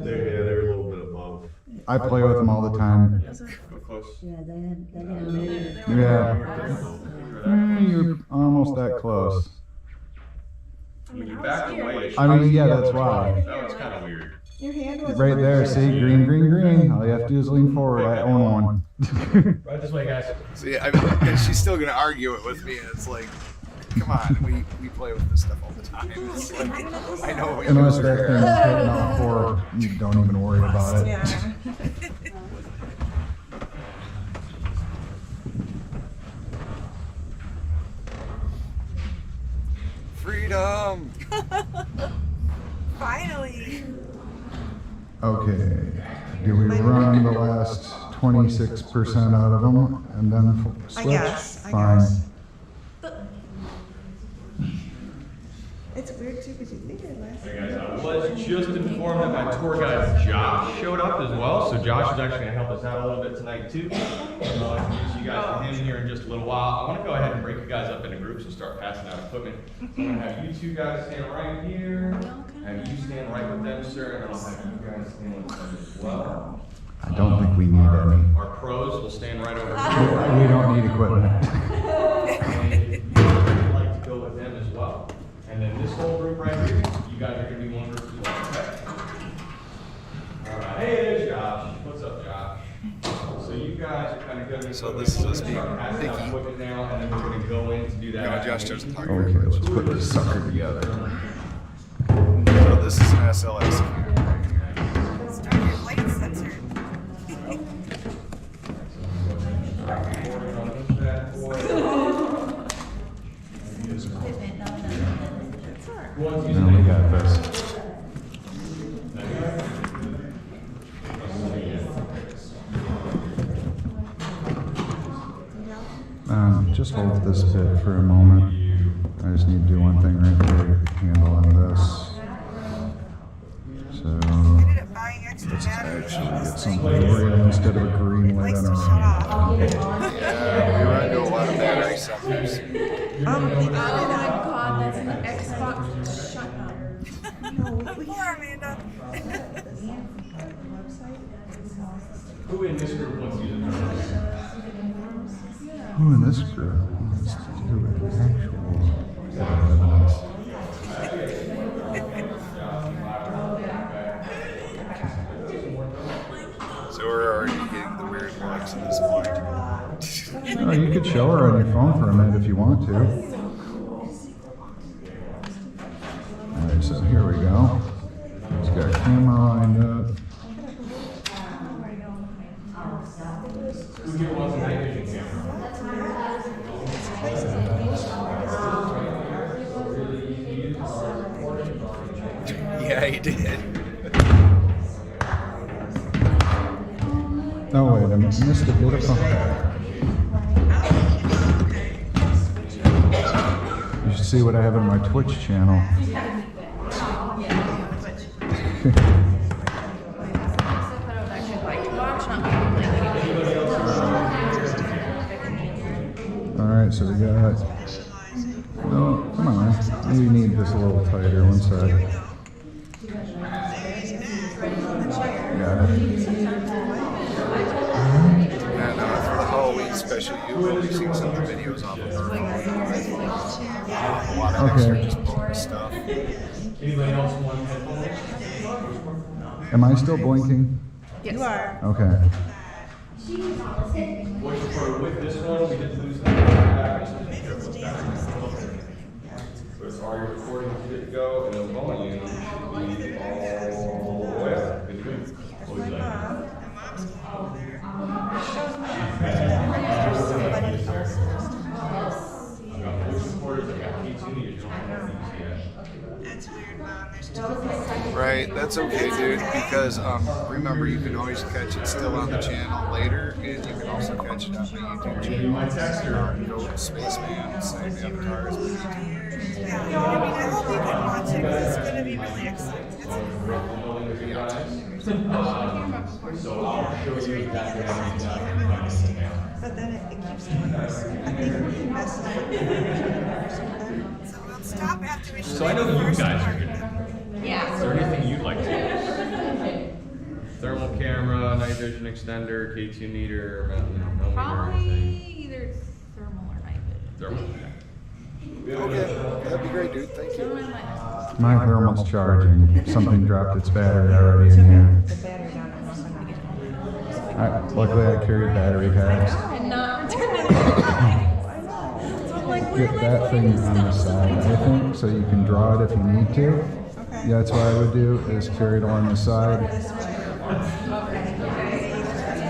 They're a little bit above. I play with them all the time. Go close. Yeah. You're almost that close. I mean, you backed away. I mean, yeah, that's why. That was kind of weird. Your hand was Right there, see? Green, green, green. All you have to do is lean forward. I own one. Right this way, guys. See, I mean, and she's still gonna argue it with me, and it's like, come on, we play with this stuff all the time. It's like, I know what Unless you're that doing. thing's hitting off for, you don't even worry about it. Yeah. Freedom. Finally. Okay. Do we run the last 26% out of them and then switch? guess, I Fine. guess. It's weird too because you think it lasts. Hey guys, I was just informed that my tour guide Josh showed up as well, so Josh is actually going to help us out a little bit tonight too. I'll introduce you guys to him here in just a little while. I want to go ahead and break you guys up into groups and start passing out equipment. I'm going to have you two guys stand right here, and you stand right with them, sir, and then I'll have you guys stand with them as well. I don't think we need any. Our pros will stand right over here. We don't need equipment. And I'd like to go with them as well. And then this whole group right here, you guys are going to be one group as well. Okay? All right. Hey, there's Josh. What's up, Josh? So you guys are kind of going to So this is us being passing out picky. equipment now, and then we're going to go in to do that. No, Josh doesn't talk very Okay, much. let's put this sucker together. So this is an SLS here right here. Start your light sensor. No, we got this. Just hold this bit for a moment. I just need to do one thing right there. Get the handle on this. So Ended up buying extra batteries actually for get this thing. something real instead of a green light Likes on to shut our. off. Yeah, we run into a lot of battery suckers. They added Oh my god, that's an Xbox shut up. Poor Amanda. Who in this group wants to use it? Who in this group wants to do an actual set of evidence? So we're already getting the weird looks at this point. Oh, you could show her on your phone for a minute if you want to. Alright, so here we go. She's got a camera lined up. Who here wants a night vision camera? Yeah, he did. Oh wait, I missed a bit of something. You should see what I have on my Twitch channel. Alright, so we got No, come on. Maybe you need this a little tighter. One Here we sec. go. Got it. And for the Halloween special, you've probably seen some of the videos off of her. A lot of extra Okay. just bonus stuff. Anybody else want headphones? Am I still blinking? Yes. You are. Okay. Which for with this one, we did lose that. So it's all your recording good to go, and the volume should be all the way up. Good to go. What would you like? I've got voice recorders, I've got K2 meters, you don't have these yet. That's weird, Mom. There's two. Right, that's okay, dude, because remember, you can always catch it still on the channel later, and you can also catch it on my YouTube channel. My texter. Go with Spaceman, same avatars. Yeah, I hope you can watch it because it's going to be really excellent. So I'll show you exactly how to do that. But then it keeps doing this. I think it messes up. So we'll stop after we So I know that you guys are good. Yeah. Is there anything you'd like to do? Thermal camera, night vision extender, K2 meter, millimeter, Probably anything. either thermal or night vision. Thermal. Okay, that'd be great, dude. Thank Thermal you. and night. My thermal's charging. Something dropped its battery already in here. The battery down and Luckily, I carried battery packs. And not return it. So I'm like, where Get am I that putting thing this on the stuff? side, I think, so you can draw it if you need to. Okay. Yeah, that's what I would do, is carry it along the side.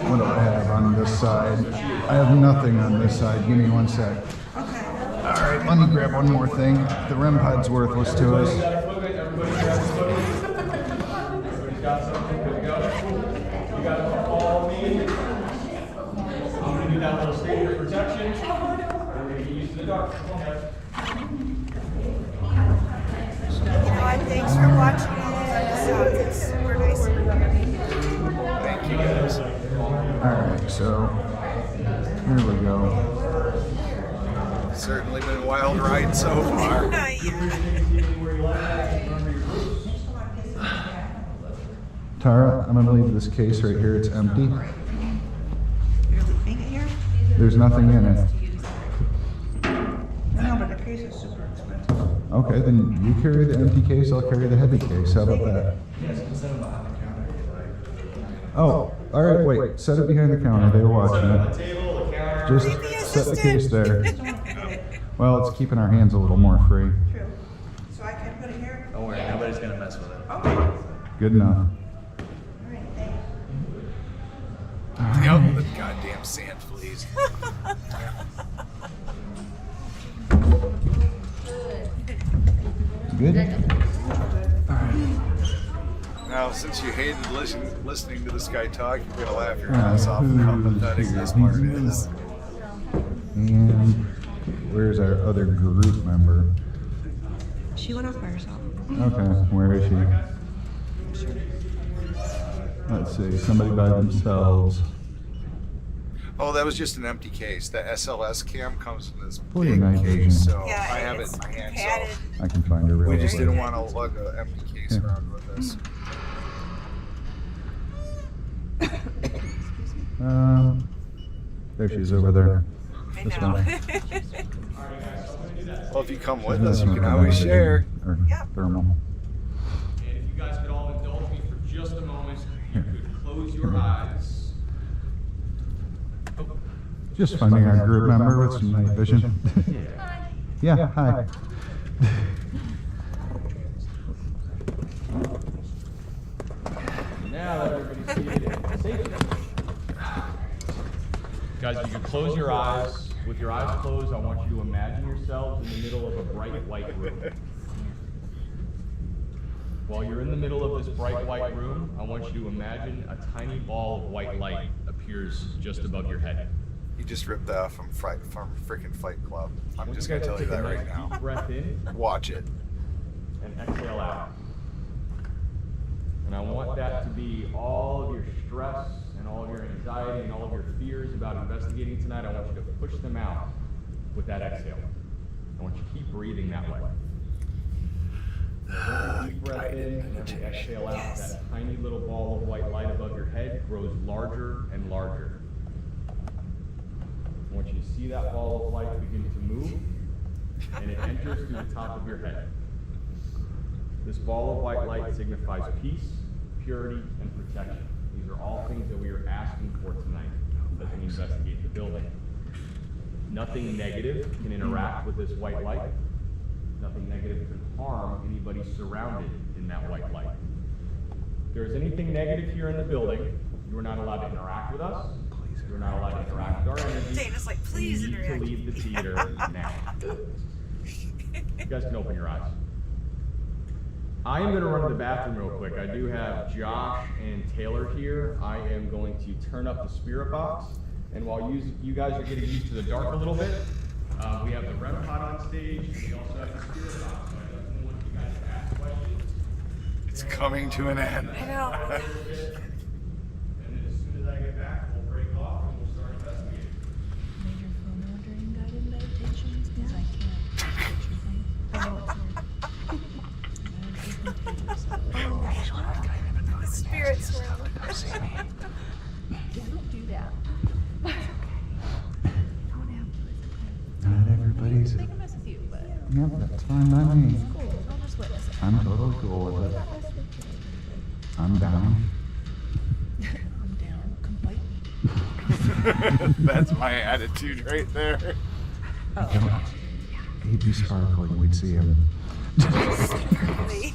What do I have on this side? I have nothing on this side. Give me one sec. Okay. Alright, let me grab one more thing. The REM pod's worthless to us. Everybody's got something good to go. You gotta call me. I'm gonna do that little statement of protection. We're gonna get used to the dark. Come on, guys. You know what? Thanks for watching it. It's super nice. Thank you, guys. Alright, so here we go. Certainly been a wild ride so far. Tara, I'm gonna leave this case right here. It's empty. You're leaving it here? There's nothing in it. No, but the case is super expensive. Okay, then you carry the empty case, I'll carry the heavy case. How about that? Oh, alright, wait. Set it behind the counter. They were watching it. Table, the counter. Just set the case there. Well, it's keeping our hands a little more free. True. So I can put it here? Don't worry, nobody's gonna mess with it. Okay. Good enough. All right, thanks. Yep, the goddamn sand fleas. Good? Now, since you hated listening to this guy talk, you're gonna laugh your ass off at how pathetic this part is. And where's our other group member? She went off by herself. Okay, where is she? Let's see, somebody by themselves. Oh, that was just an empty case. The SLS cam comes in this Pull your big night vision. case, so Yeah, I have it it's in my hand. padded. So I can find her real we just quick. didn't want to lug an empty case around with us. There she is over there. I This know. one. Well, if you come with us, you can always share. Or Yep. thermal. And if you guys could all indulge me for just a moment, you could close your eyes. Just finding our group member with some night vision. Yeah, hi. Now that everybody's seated safely. Guys, if you could close your eyes. With your eyes closed, I want you to imagine yourselves in the middle of a bright white room. While you're in the middle of this bright white room, I want you to imagine a tiny ball of white light appears just above your head. You just ripped that off from freaking Fight Club. I'm Want just you gonna guys tell to you take that a right nice now. deep breath in Watch it. and exhale out. And I want that to be all of your stress and all of your anxiety and all of your fears about investigating tonight. I want you to push them out with that exhale. I want you to keep breathing that way. Deep breath in, and as you exhale out, that tiny little ball of white light above your head grows larger and larger. I want you to see that ball of light begin to move, and it enters through the top of your head. This ball of white light signifies peace, purity, and protection. These are all things that we are asking for tonight as we investigate the building. Nothing negative can interact with this white light. Nothing negative can harm anybody surrounded in that white light. If there's anything negative here in the building, you are not allowed to interact with us. You're not allowed to interact with our energy. Dana's like, please you need interact. to leave the theater now. You guys can open your eyes. I am going to run to the bathroom real quick. I do have Josh and Taylor here. I am going to turn up the spirit box. And while you guys are getting used to the dark a little bit, we have the REM pod on stage. And we also have the spirit box. So I definitely want you guys to ask questions. It's coming to an end. I know. And then as soon as I get back, we'll break off and we'll start investigating. Major phone during guided meditations because I can't picture things. I know it's weird. The spirits were. Don't do that. Don't have to. Not everybody's. I think I mess with you, but Yeah, that's fine by me. cool. I'll just witness it. I'm totally cool with it. I'm down. I'm down completely. That's my attitude right there. Come on. He'd be sparkling, we'd see him. Really.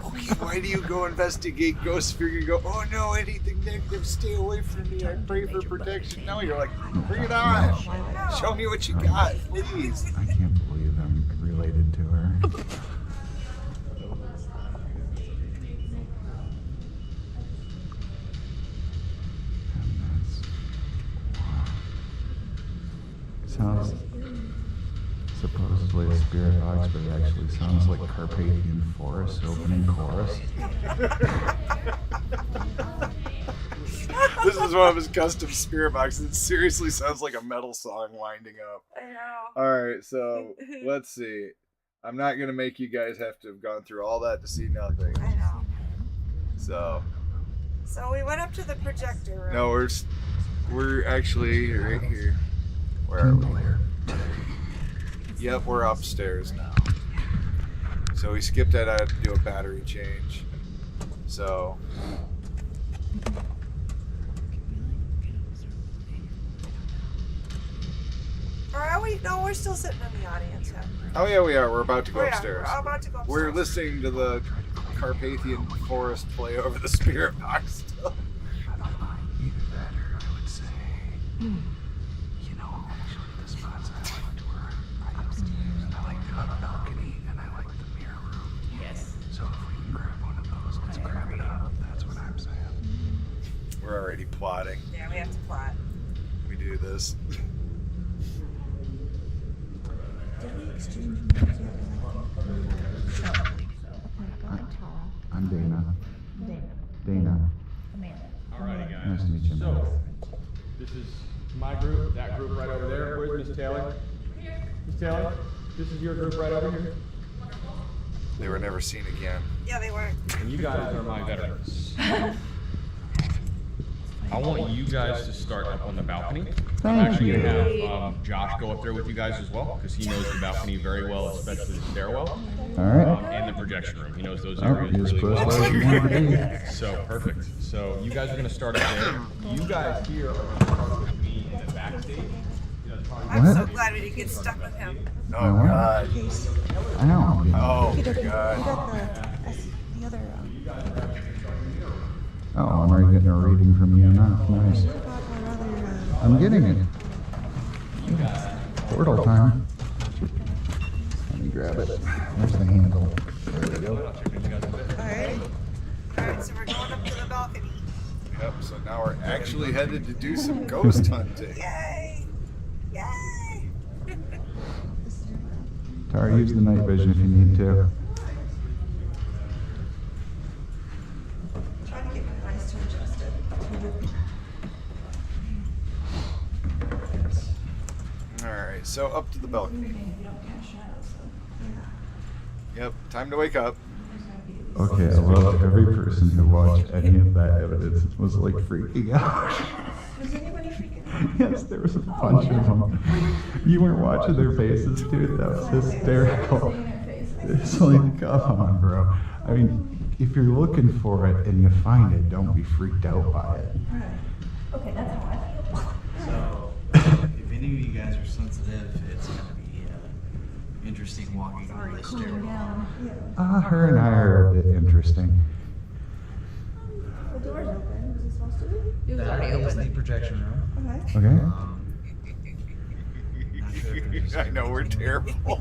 Okay, why do you go investigate ghosts? You're gonna go, oh no, anything negative, stay away from me. I pray for protection. No, you're like, bring it on. Show me what you got, please. I can't believe I'm related to her. Sounds supposedly a spirit box, but it actually sounds like Carpathian Forest opening chorus. This is one of his custom spirit boxes. It seriously sounds like a metal song winding up. I know. Alright, so let's see. I'm not gonna make you guys have to have gone through all that to see nothing. I know. So So we went up to the projector room. no, we're actually right here. Where are we? Yep, we're upstairs now. So we skipped that out to do a battery change. So Or are we? No, we're still sitting in the audience. Yeah. oh yeah, we are. We're about to go upstairs. We're about to go upstairs. We're listening to the Carpathian Forest play over the spirit box still. Either that or I would say, you know, actually the spots I liked were right upstairs. I like the balcony and I like the mirror room. Yes. So if we can grab one of those, let's grab it up. That's what I'm saying. We're already plotting. Yeah, we have to plot. We do this. I'm Dana. Dana. Amanda. Alrighty, guys. Nice to meet you, man. So, this is my group, that group right over there. Where's Miss Taylor? Miss Taylor, this is your group right over here. They were never seen again. Yeah, they weren't. And you guys are my veterans. I want you guys to start up on the balcony. I'm Thank actually you. gonna have Josh go up there with you guys as well, because he knows the balcony very well, especially the stairwell All right. and the projection room. He knows those Oh, areas you're really supposed well. to want to be. So perfect. So you guys are gonna start up there. You guys here are gonna start with me in the backstage. You know, it's probably I'm What? so glad we didn't get stuck with him. Oh god. I know. Oh You my got the god. other, Oh, I'm already getting a reading from you now. Nice. what about our other, I'm getting it. Portal time. Let me grab it. Where's the handle? There we go. Alright. Alright, so we're going up to the balcony. Yep, so now we're actually headed to do some ghost hunting. Yay! Yay! Tara, use the night vision if you need to. Trying to get my eyes to adjusted. Alright. right, so up to the balcony. Yep, time to wake up. Okay, I love every person who watched any of that evidence was like freaking out. Was anybody freaking out? Yes, there was a bunch of them. You weren't watching their faces, dude. That was hysterical. It's like, come on, bro. I mean, if you're looking for it and you find it, don't be freaked out by it. Okay, that's how I feel. So, if any of you guys are sensitive, it's going to be interesting walking over this stairwell. Her and I are a bit interesting. The door's open. Was it supposed to be? That is the projection room. Okay. Okay? Not sure if there's I know we're terrible.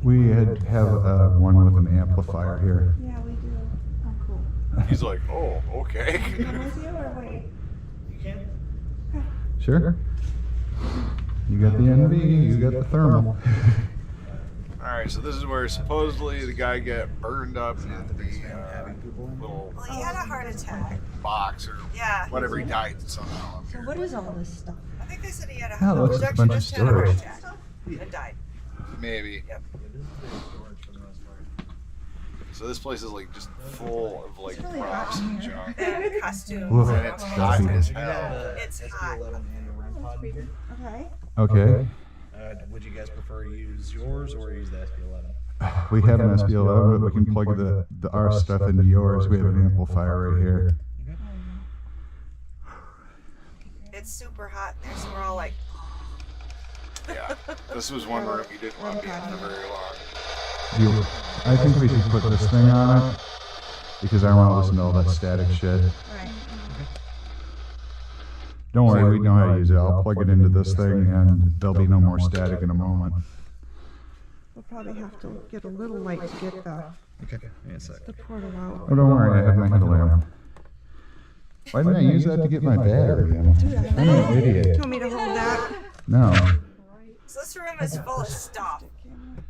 We have one with an amplifier here. Yeah, we do. Oh, cool. He's like, oh, okay. Come with you or wait? You can. Sure. You got the NV, you got the thermal. All right, so this is where supposedly the guy got burned up in the little Well, he had a heart attack. box or Yeah. whatever. He died somehow. So what is all this stuff? I think they said he had a Oh, looks like a bunch of just had a heart storage. attack and died. Maybe. Yep. So this place is like just full of like It's really props hot in and here. junk. And costumes. Woof. And it's hot Stuffy. as You have hell. a It's SB11 hot. and a REM pod in here. Okay. Okay. Would you guys prefer to use yours or use the SB11? We have an SB11, but we can plug our stuff into yours. We have an amplifier right here. It's super hot in there, so we're all like, Yeah. This was one room you didn't want to be in for very long. I think we should put this thing on it because I want to listen to all that static shit. Right. Don't worry, we know how to use it. I'll plug it into this thing and there'll be no more static in a moment. We'll probably have to get a little light to get the Okay. Give me a sec. portal out. Oh, don't worry, I have my headlamp. Why didn't I use that to get my battery in? I'm an Do idiot. you want me to hold that? No. so this room is full of stuff.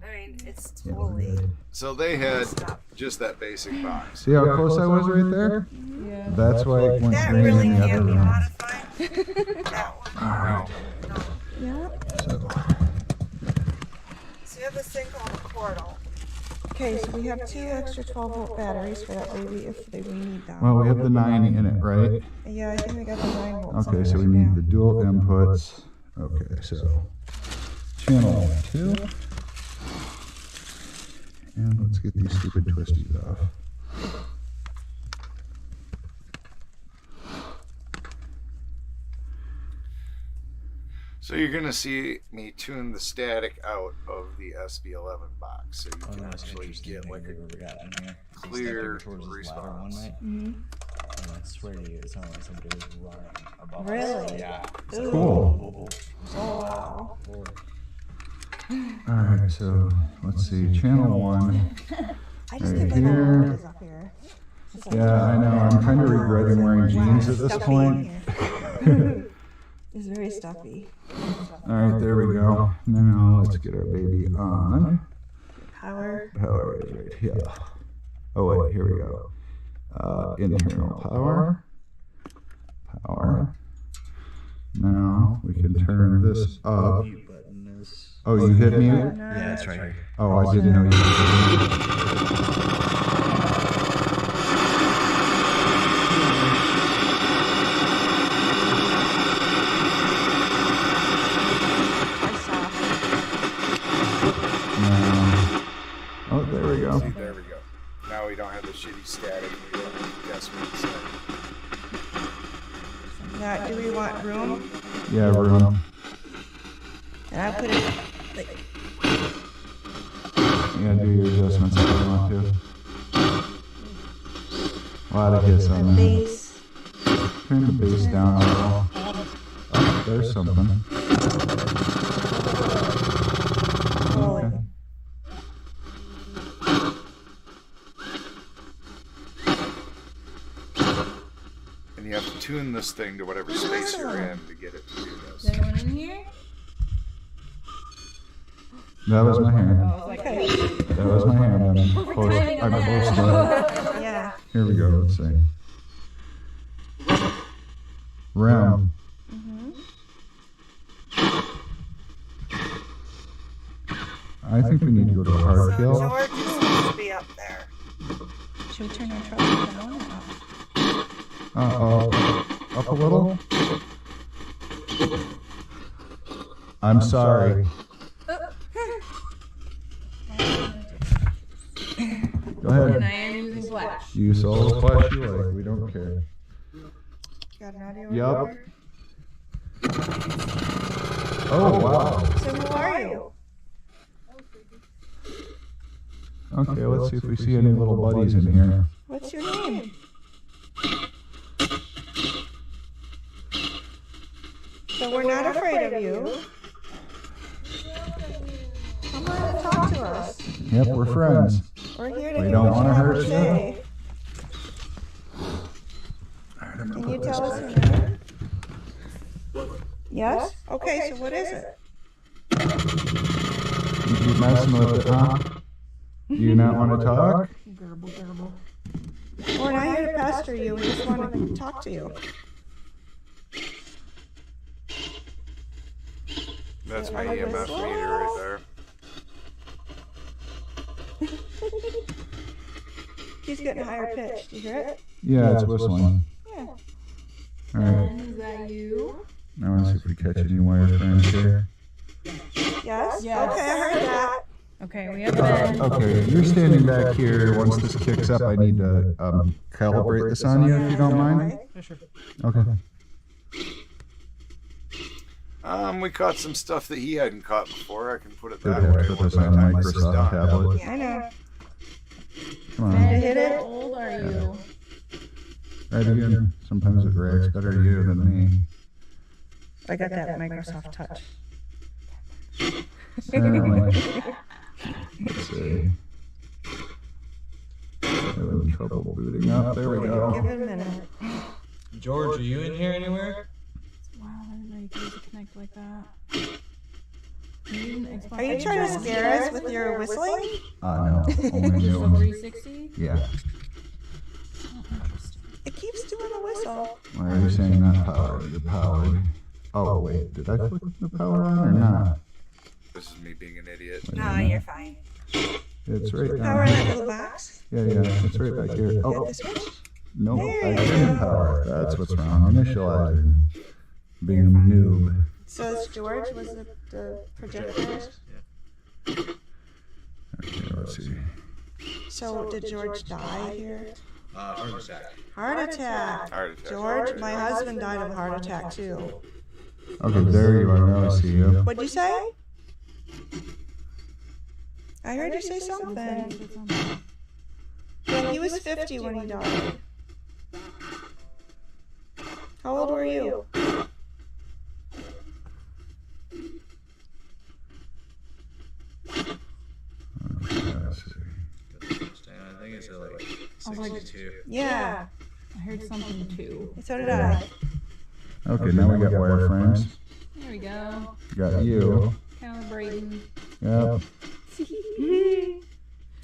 I mean, it's totally So they had just that basic box. See how close I was right there? Yeah. That's why it went that green really in the other can't be room. modified. That one. Alright, No. Yeah. so So you have this thing called a portal. Okay, so we have 2 extra 12-volt batteries for that baby if we need them. well, we have the 9 in it, right? Yeah, I think we got the 9 volts. Okay, so we need the dual inputs. Okay, so channel 2. And let's get these stupid twisties off. So you're gonna see me tune the static out of the SB11 box, so you Oh, can no, it's actually interesting get thing like we a got in here. We clear stepped over towards this ladder one response. night, Mhm. and I swear to you, it sounded like somebody was running above us. Really? Yeah. Cool. Oh, wow. Alright, so let's see, channel 1. I just Right can't believe how here. hot it is up here. It's like- Yeah, I know, I'm kind of regretting wearing jeans at this Stuffy point. in here. It's very stuffy. Alright, there we go. Now let's get our baby on. Power. Power is right here. Oh wait, here we go. Internal power. Power. Now we can turn this up. Mute button is. Oh, you hit mute? Yeah, it's right here. Oh, I didn't know you hit mute. I saw. Now, oh, there we go. See, there we go. Now we don't have the shitty static. We don't have to guess what it's saying. Now, do we want room? Yeah, room. And I put it like, You gotta do your adjustments if you want to. A lot of hits on that. base. Turn the bass down a little. Oh, there's something. Holy. And you have to tune this thing to whatever space you're in to get it to do Is this. anyone in here? That was my hand. Okay. That was my hand. I'm close. I'm close to it. Yeah. Here we go. Let's see. Round. I think we need to go to a hard So kill. George is supposed to be up there. Should we turn our truck down or up? Up a little. I'm sorry. Go And ahead. I am using flash. Use all the flash you like. We don't care. Got an audio Yup. recorder? Oh wow. So who are you? Okay, let's see if we see any little buddies in here. What's your name? So we're not afraid of you. Come on and talk to us. Yep, we're friends. We're here to We hear don't what wanna you have hurt to you. say. Can you tell us your name? Yes? Okay, so what is it? You keep messing with it, huh? Do you not want to talk? Gerbil, gerbil. We're not here to pester you, we just want to talk to you. That's my Are you EMF whistling? meter right there. She's getting higher pitched, you hear it? Yeah, it's whistling. Yeah. Alright, Is that you? I want to see if we catch any wireframes here. Yes? Yes. Okay, I heard that. Okay, we have Ben. Okay, you're standing back here. Once this kicks up, I need to calibrate this on you if you don't mind. Okay. We caught some stuff that he hadn't caught before. I can put it Good that to way. put this on a Microsoft tablet. I know. Come Ben, on. hit it? how old are you? Right again. Sometimes it reacts better to you than me. I got that Microsoft Touch. Certainly. Let's see. Having trouble booting up. There we Give go. it a minute. George, are you in here anywhere? Wow, I didn't know you could use a connect like that. You didn't explain Are you it trying to well. scare us with your whistling? No. Only Just a new one. 360? Yeah. Oh, interesting. It keeps doing the whistle. Why are you saying not powered? You're powered. Oh, wait. Did I put the power on or not? This is me being an idiot. Wait a No, minute. you're fine. It's right Power down in that here. little box. Yeah, it's right back here. Hit Oh, the switch. nope. There I you didn't go. power it. That's what's wrong. Initializer. Being a noob. So it's George was the projector. Okay, let's see. So did George die here? Heart attack. Heart attack. Heart attack. George, my husband died of a heart attack too. Okay, there you are. Now I see you. What'd you say? I heard you say something. Yeah, he was 50 when he died. How old were you? Okay, let's see. I think it's like I was like, 62. Yeah, I heard something too. so did I. Okay, now we got wireframes. There we go. Got you. Calibrating. Yep.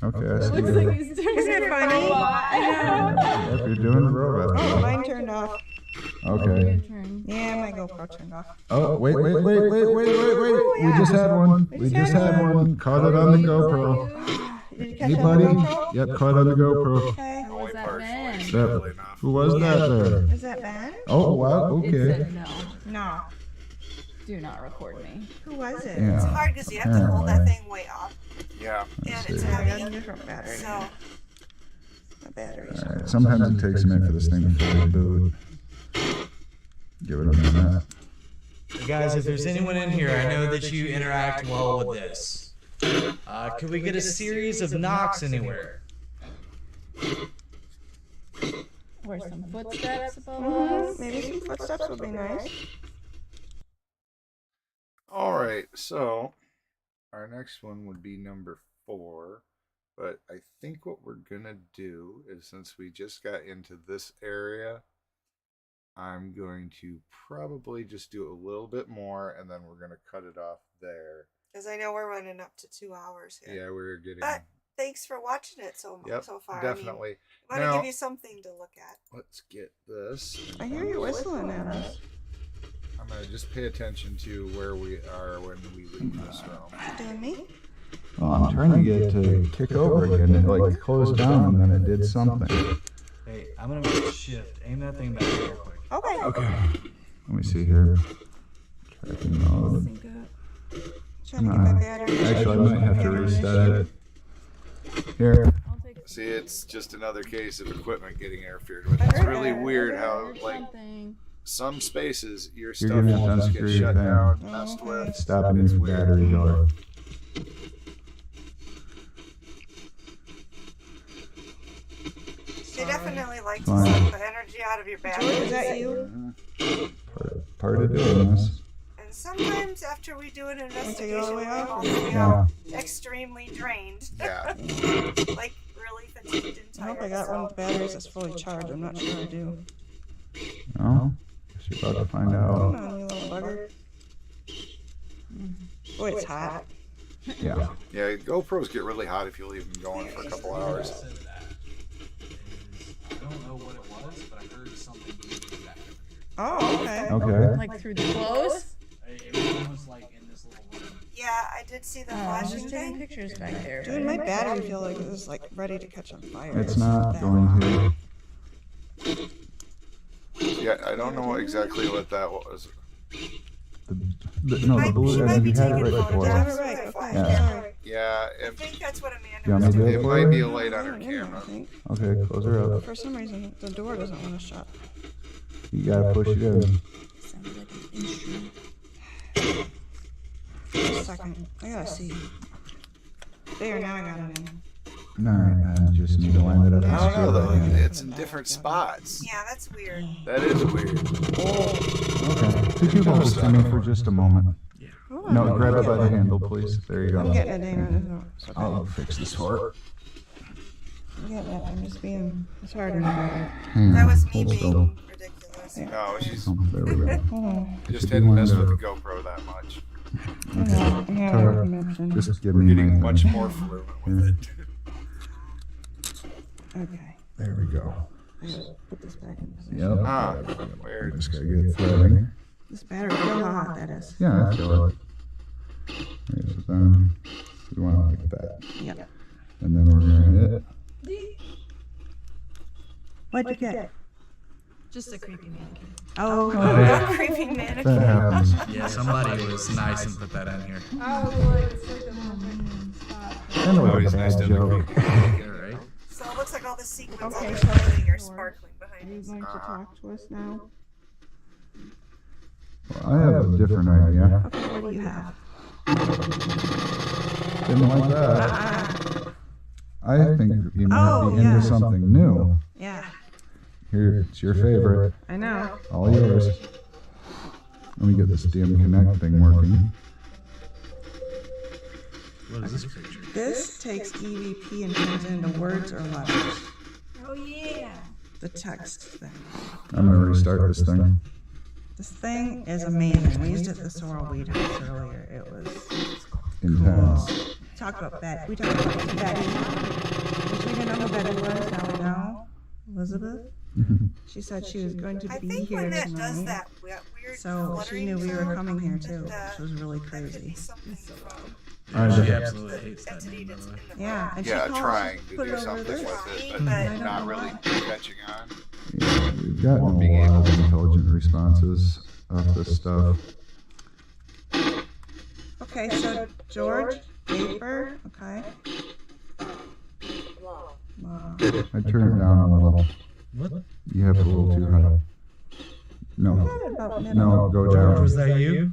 Okay, I see Looks you. like he's doing Isn't it a funny? robot. I know. Yep, you're doing the robot. Oh, mine turned off. Okay. Your turn. Yeah, my GoPro turned off. Oh, wait. We just had one. We just had one. Caught it on the GoPro. Did you catch Hey, that buddy. GoPro? Yep, caught on the GoPro. Okay. Who Only was that partially. Ben? Really enough. Who was that there? Is that Ben? Oh, wow. It Okay. said no. No. Do not record me. Who was it? Yeah. It's hard because you have to hold that Apparently. thing way up, Yeah. and see. it's I got a heavy. different battery. So My battery's All right. Sometimes it takes a minute for this thing to fully boot. Give it a minute. Guys, if there's anyone in here, I know that you interact well with this. Could we get a series of knocks anywhere? Or some footsteps above Mhm, us. maybe some footsteps would be nice. All right. So our next one would be number 4. But I think what we're going to do is, since we just got into this area, I'm going to probably just do a little bit more, and then we're going to cut it off there. because I know we're running up to 2 hours here. Yeah, we're getting... But thanks for watching it so Yep, so far. definitely. I mean, I want to Now- give you something to look at. Let's get this. I hear you whistling at us. I'm going to just pay attention to where we are when we leave this room. Doing me? Oh, I'm trying to get it to kick over again. It like closed down and then it did something. Hey, I'm gonna make a shift. Aim that thing back real quick. Okay. Okay. Let me see here. Tracking mode. Trying to get my battery. Actually, I might have to reset it. Here. See, it's just another case of equipment getting interfered with. It's really weird how, like, some spaces, your stuff giving it will just get unscrew shut your down, thing. messed with. It's stopping It's your weird. battery door. They definitely like to Fine. suck the energy out of your battery. Is that you? Part of doing this. And sometimes after we do an take it investigation, all the we way out? all feel Yeah. extremely drained. Yeah. Like really fatigued and I tired. hope I got one of the batteries that's fully charged. I'm not sure I do. No? Guess you're about to find Come out. on, you little bugger. Boy, it's hot. Yeah. Yeah, GoPros get really hot if you leave them going for a couple hours. I don't know what it was, but I heard something moving back over here. Oh, okay. Okay. Like through the clothes? It was almost like in this little room. Yeah, I did see the I'm flashing just taking thing. pictures back there. Dude, my battery feel like it was like ready to catch on fire. It's not going to. Yeah, I don't know exactly what that was. No, the blue, She might be you had it taking right before. Yeah, photographs right, with a okay, flash Yeah. camera. Yeah, I think that's what Amanda You want was me to doing. do it it might for be you? a light on her I camera. think. Okay, close her up. For some reason, the door doesn't want to shut. You gotta push it in. Sounded like an instrument. Just a second. I gotta see. There, now I got it in. Alright, I just need to line it up. I don't know though. Okay. It's in different spots. Yeah, that's weird. That is weird. Could you hold this for me for just a moment? Hold on. No, grab it by the handle, please. There you I'm go. getting it, Dana. It's okay. I'll fix this for it. I'm getting it. I'm just being. It's hard when I That was me Hold being still. ridiculous. No, she's Oh, there we go. Hold on. just hadn't messed with the GoPro that much. I'm having Tara, a connection. just give We're me getting my much more fluent with it. Okay. There we go. I gotta put this back in position. Yep. Ah, weird. Just gotta get it threading. This battery, feel how hot that is. Yeah, I feel it. Okay, so then we want it like that. Yep. And then we're gonna hit. What'd you get? Just a creepy mannequin. Oh, Creepy That mannequin. happens. Yeah, somebody was nice and put that in here. I know Always it's a nice bad to joke. Yeah, right? So it looks like all the sequins on Okay, the so- clothing are sparkling are behind you us. going to talk to us now? Well, I have a different idea. Okay, what do you have? Didn't like that. I think you might Oh, be yeah. into something new. Yeah, Here, it's your favorite. I know. All yours. Let me get this damn connect thing working. What is this picture? This takes EVP and turns it into words or letters. Oh yeah. The text thing. I'm gonna restart this thing. This thing is amazing. We used it at the Sorrel Weed House earlier. It was Intense. talk about Betty. We talked about Betty. Which we didn't know who Betty was. Now we know. Elizabeth. She said she was going to I be think here when that tonight. does that weird So she fluttering knew we were sound, coming here too, that, which was really that could be crazy. something from I She know. absolutely the hates that entity name, by that's the in way. the Yeah, and Yeah, she called, trying to put do it over something this. with it, but but don't not know really why. catching on. Yeah, we've gotten a lot of intelligent responses of this stuff. Okay, so George, paper, okay. I turned it down a little. What? You have it a little too high. No, About middle. no, go George, down. was that you?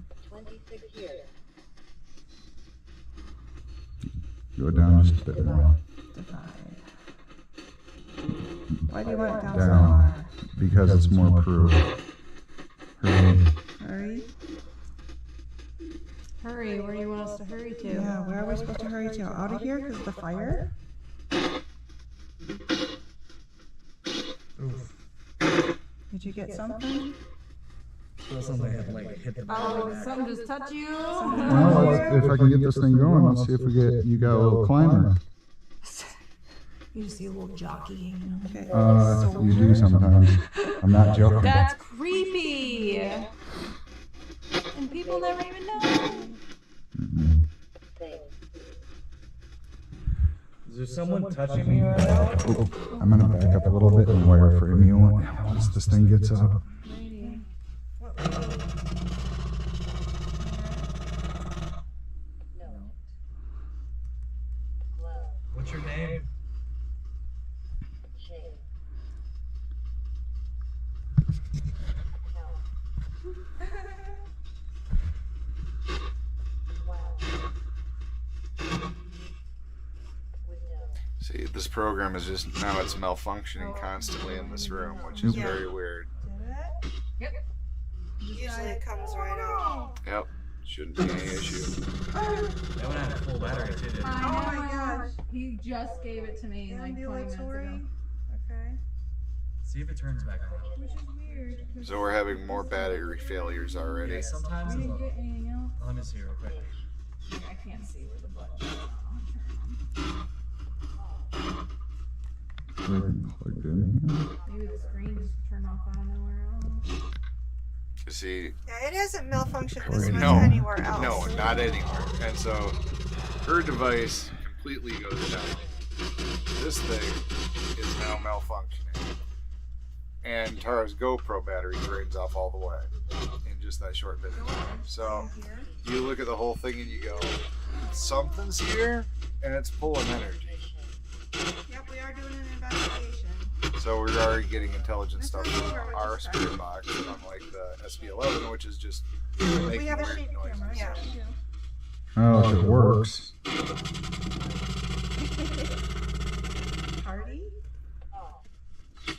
Go down just a bit more. Divide. Why do you want it down so Down. high? Because it's more proof. Hurry. Hurry. Hurry, where do you want us to hurry to? Yeah, where are we supposed to hurry to? Out of here because of the fire? Oof. Did you get something? Feels something had like hit the Oh, back. something just touch you? Well, if I can get this thing going, let's see if we get, you got a little climber. You see a little jockey hanging Okay. You do sometimes. I'm not joking. That's creepy. And people never even know. Is there someone touching me right now? Oh, I'm gonna back up a little bit and wireframe you once this thing gets up. What's your name? See, this program is just now it's malfunctioning constantly in this room, which is very weird. Usually it comes right out. Yep, shouldn't be any issue. That one had a full battery too, didn't it? I know, Oh my gosh. He just gave it to me like 20 minutes ago. Ambulatory. Okay. See if it turns back on. Which is weird. So we're having more battery failures already. Yeah, sometimes We it's didn't get anything else. Let me see real quick. I can't see where the button is. Plugged in here. Maybe the screen just turned off out of nowhere else. You see, Yeah, it hasn't malfunctioned this much no, anywhere else. no, not anywhere. And so her device completely goes down. This thing is now malfunctioning. And Tara's GoPro battery drains off all the way in just that short bit of time. So you look at the whole thing and you go, something's here and it's pulling energy. Yep, we are doing an investigation. So we're already getting intelligent stuff from our spirit box, unlike the SB11, which is just making We have a weird shaky noises. camera. Yeah. Oh, if it works. Party? But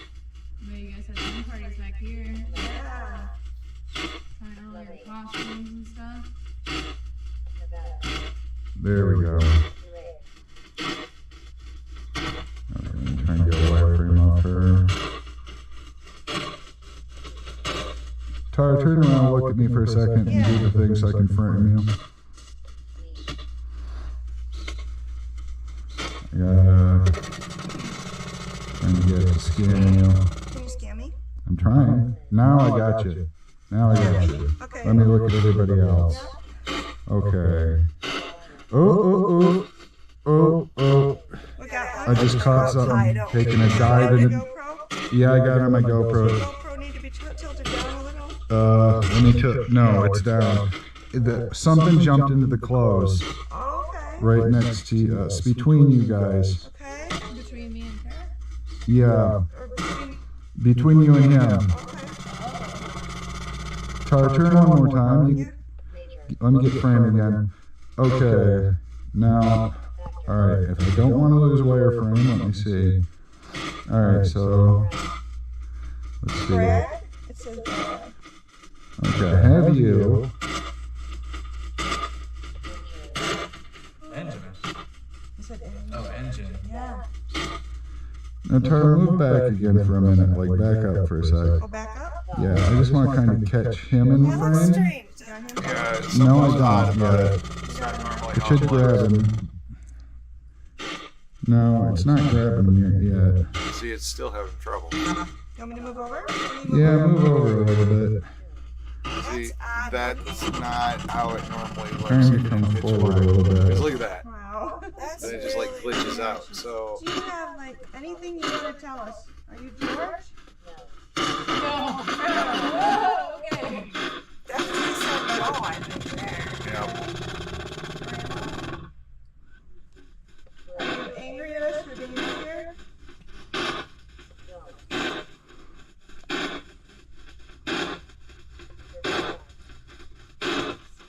you guys had some parties back here. Yeah. Trying all your costumes and stuff. There we go. Okay, try and get a wireframe off her. Tara, turn around and look at me for a second and do the thing so I can frame you. I gotta trying to get to scan you. Can you scan me? I'm trying. Now I got you. Now I got you. Okay. Let me look at everybody else. Okay. Oh, oh, oh, oh, oh. We got I one. just caught I something don't. taking a Is that dive on in the it. GoPro? Yeah, I got it on my GoPro. GoPro need to be tilted down a little. Let me tell. No, it's down. Something jumped into the clothes Oh, okay. right next to us, between you guys. Okay. Between me and Tara? Yeah, Or between. between you and him. Okay. Tara, turn one more time. Let me get framed again. Okay. Now, all right. If I don't want to lose wireframe, let me see. All right. So, let's see. Brad? It says Brad. Okay, I have you. Engine. Is it in? Oh, engine. Yeah. Now, Tara, move back again for a minute. Like, back up for a Go sec. back up. Yeah, I just want to kind of catch him in That looks frame. strange. Yeah, it's No, I something's odd don't about yet. it. It's not normally It how should it grab works. him. No, it's not grabbing him yet. See, it's still having trouble. You want me to move over? Yeah, move over a little bit. See, That's odd. that's not how it normally works. Trying to in come pitch forward a black. little Because bit. look at that. Wow. That's Then it just like really glitches out. So Do you have like anything you want to tell us? Are you George? Okay. definitely said no, I think there. yeah. Are you angry at us for being here?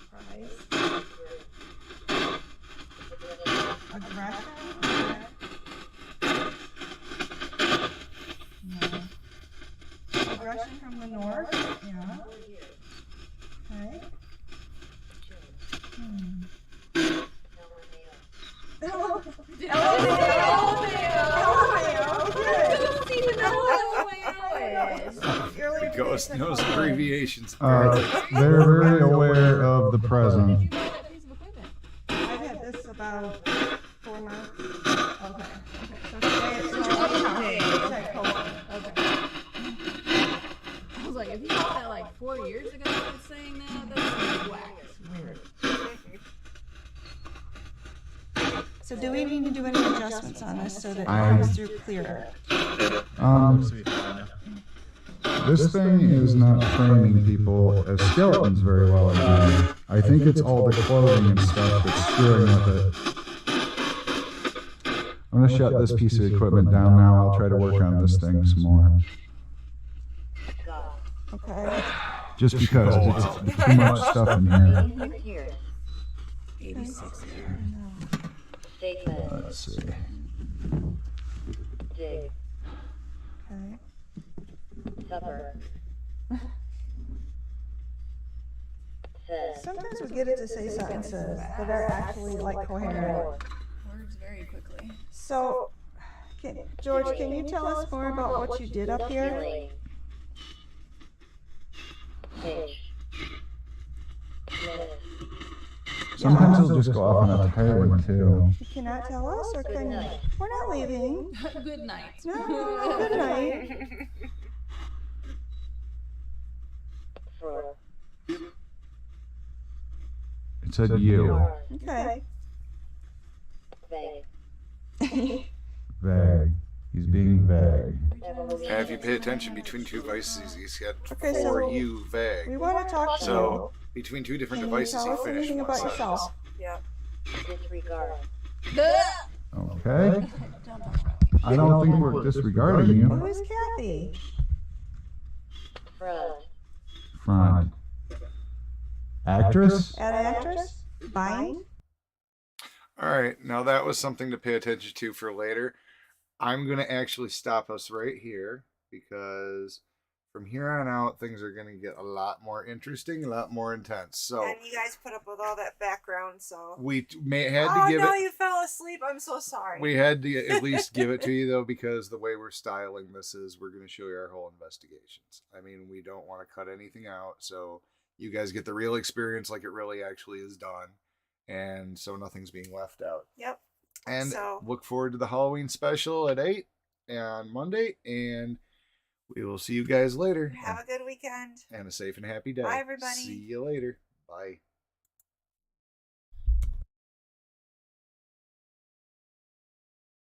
Surprise. Aggression? No. Aggression from the north? Yeah. Okay. The ghost knows abbreviations. They're very aware of the present. Did you buy that piece of equipment? I've had this about 4 months. Okay. So today it's Okay. I was like, if you bought that like 4 years ago and it's saying that, that's whack. It's weird. So do we need to do any adjustments on this so that it I- comes through clearer? Looks to be fine. This thing is not framing people as skeletons very well again. I think it's all the clothing and stuff that's screwing with it. I'm gonna shut this piece of equipment down now. I'll try to work on this thing some more. Okay. Just because it's too much stuff in here. 86 years. 86. Statement. Let's see. Dig. Okay. Supper. Says. Sometimes we get it to say sentences that are actually like coherent. Words very quickly. So, George, can you tell us more about what you did up here? Healing. Pinch. Minute. Sometimes it'll just go off on a tyrant too. You cannot tell us, or can you? We're not leaving. Good night. No, good night. For. It said you. Okay. Vague. Vague. He's being vague. Evolution. And if you pay attention between two devices, he's got Okay, for so you vague. we want to talk to So between two you. different Can you devices, tell he us finished anything one about sentence. yourself? Yep. Disregard. Okay. I don't think we're disregarding you. Who is Kathy? Front. Front. Actress? An actress? Bind? All right, now that was something to pay attention to for later. I'm going to actually stop us right here because from here on out, things are going to get a lot more interesting, a lot more intense. So And you guys put up with all that background, so. we had Oh to give no, it. you fell asleep. I'm so sorry. We had to at least give it to you though, because the way we're styling this is we're going to show you our whole investigations. I mean, we don't want to cut anything out, so you guys get the real experience like it really actually is done, and so nothing's being left out. Yep. And So- look forward to the Halloween special at 8 on Monday, and we will see you guys later. Have a good weekend. And a safe and happy day. Bye, everybody. See you later. Bye.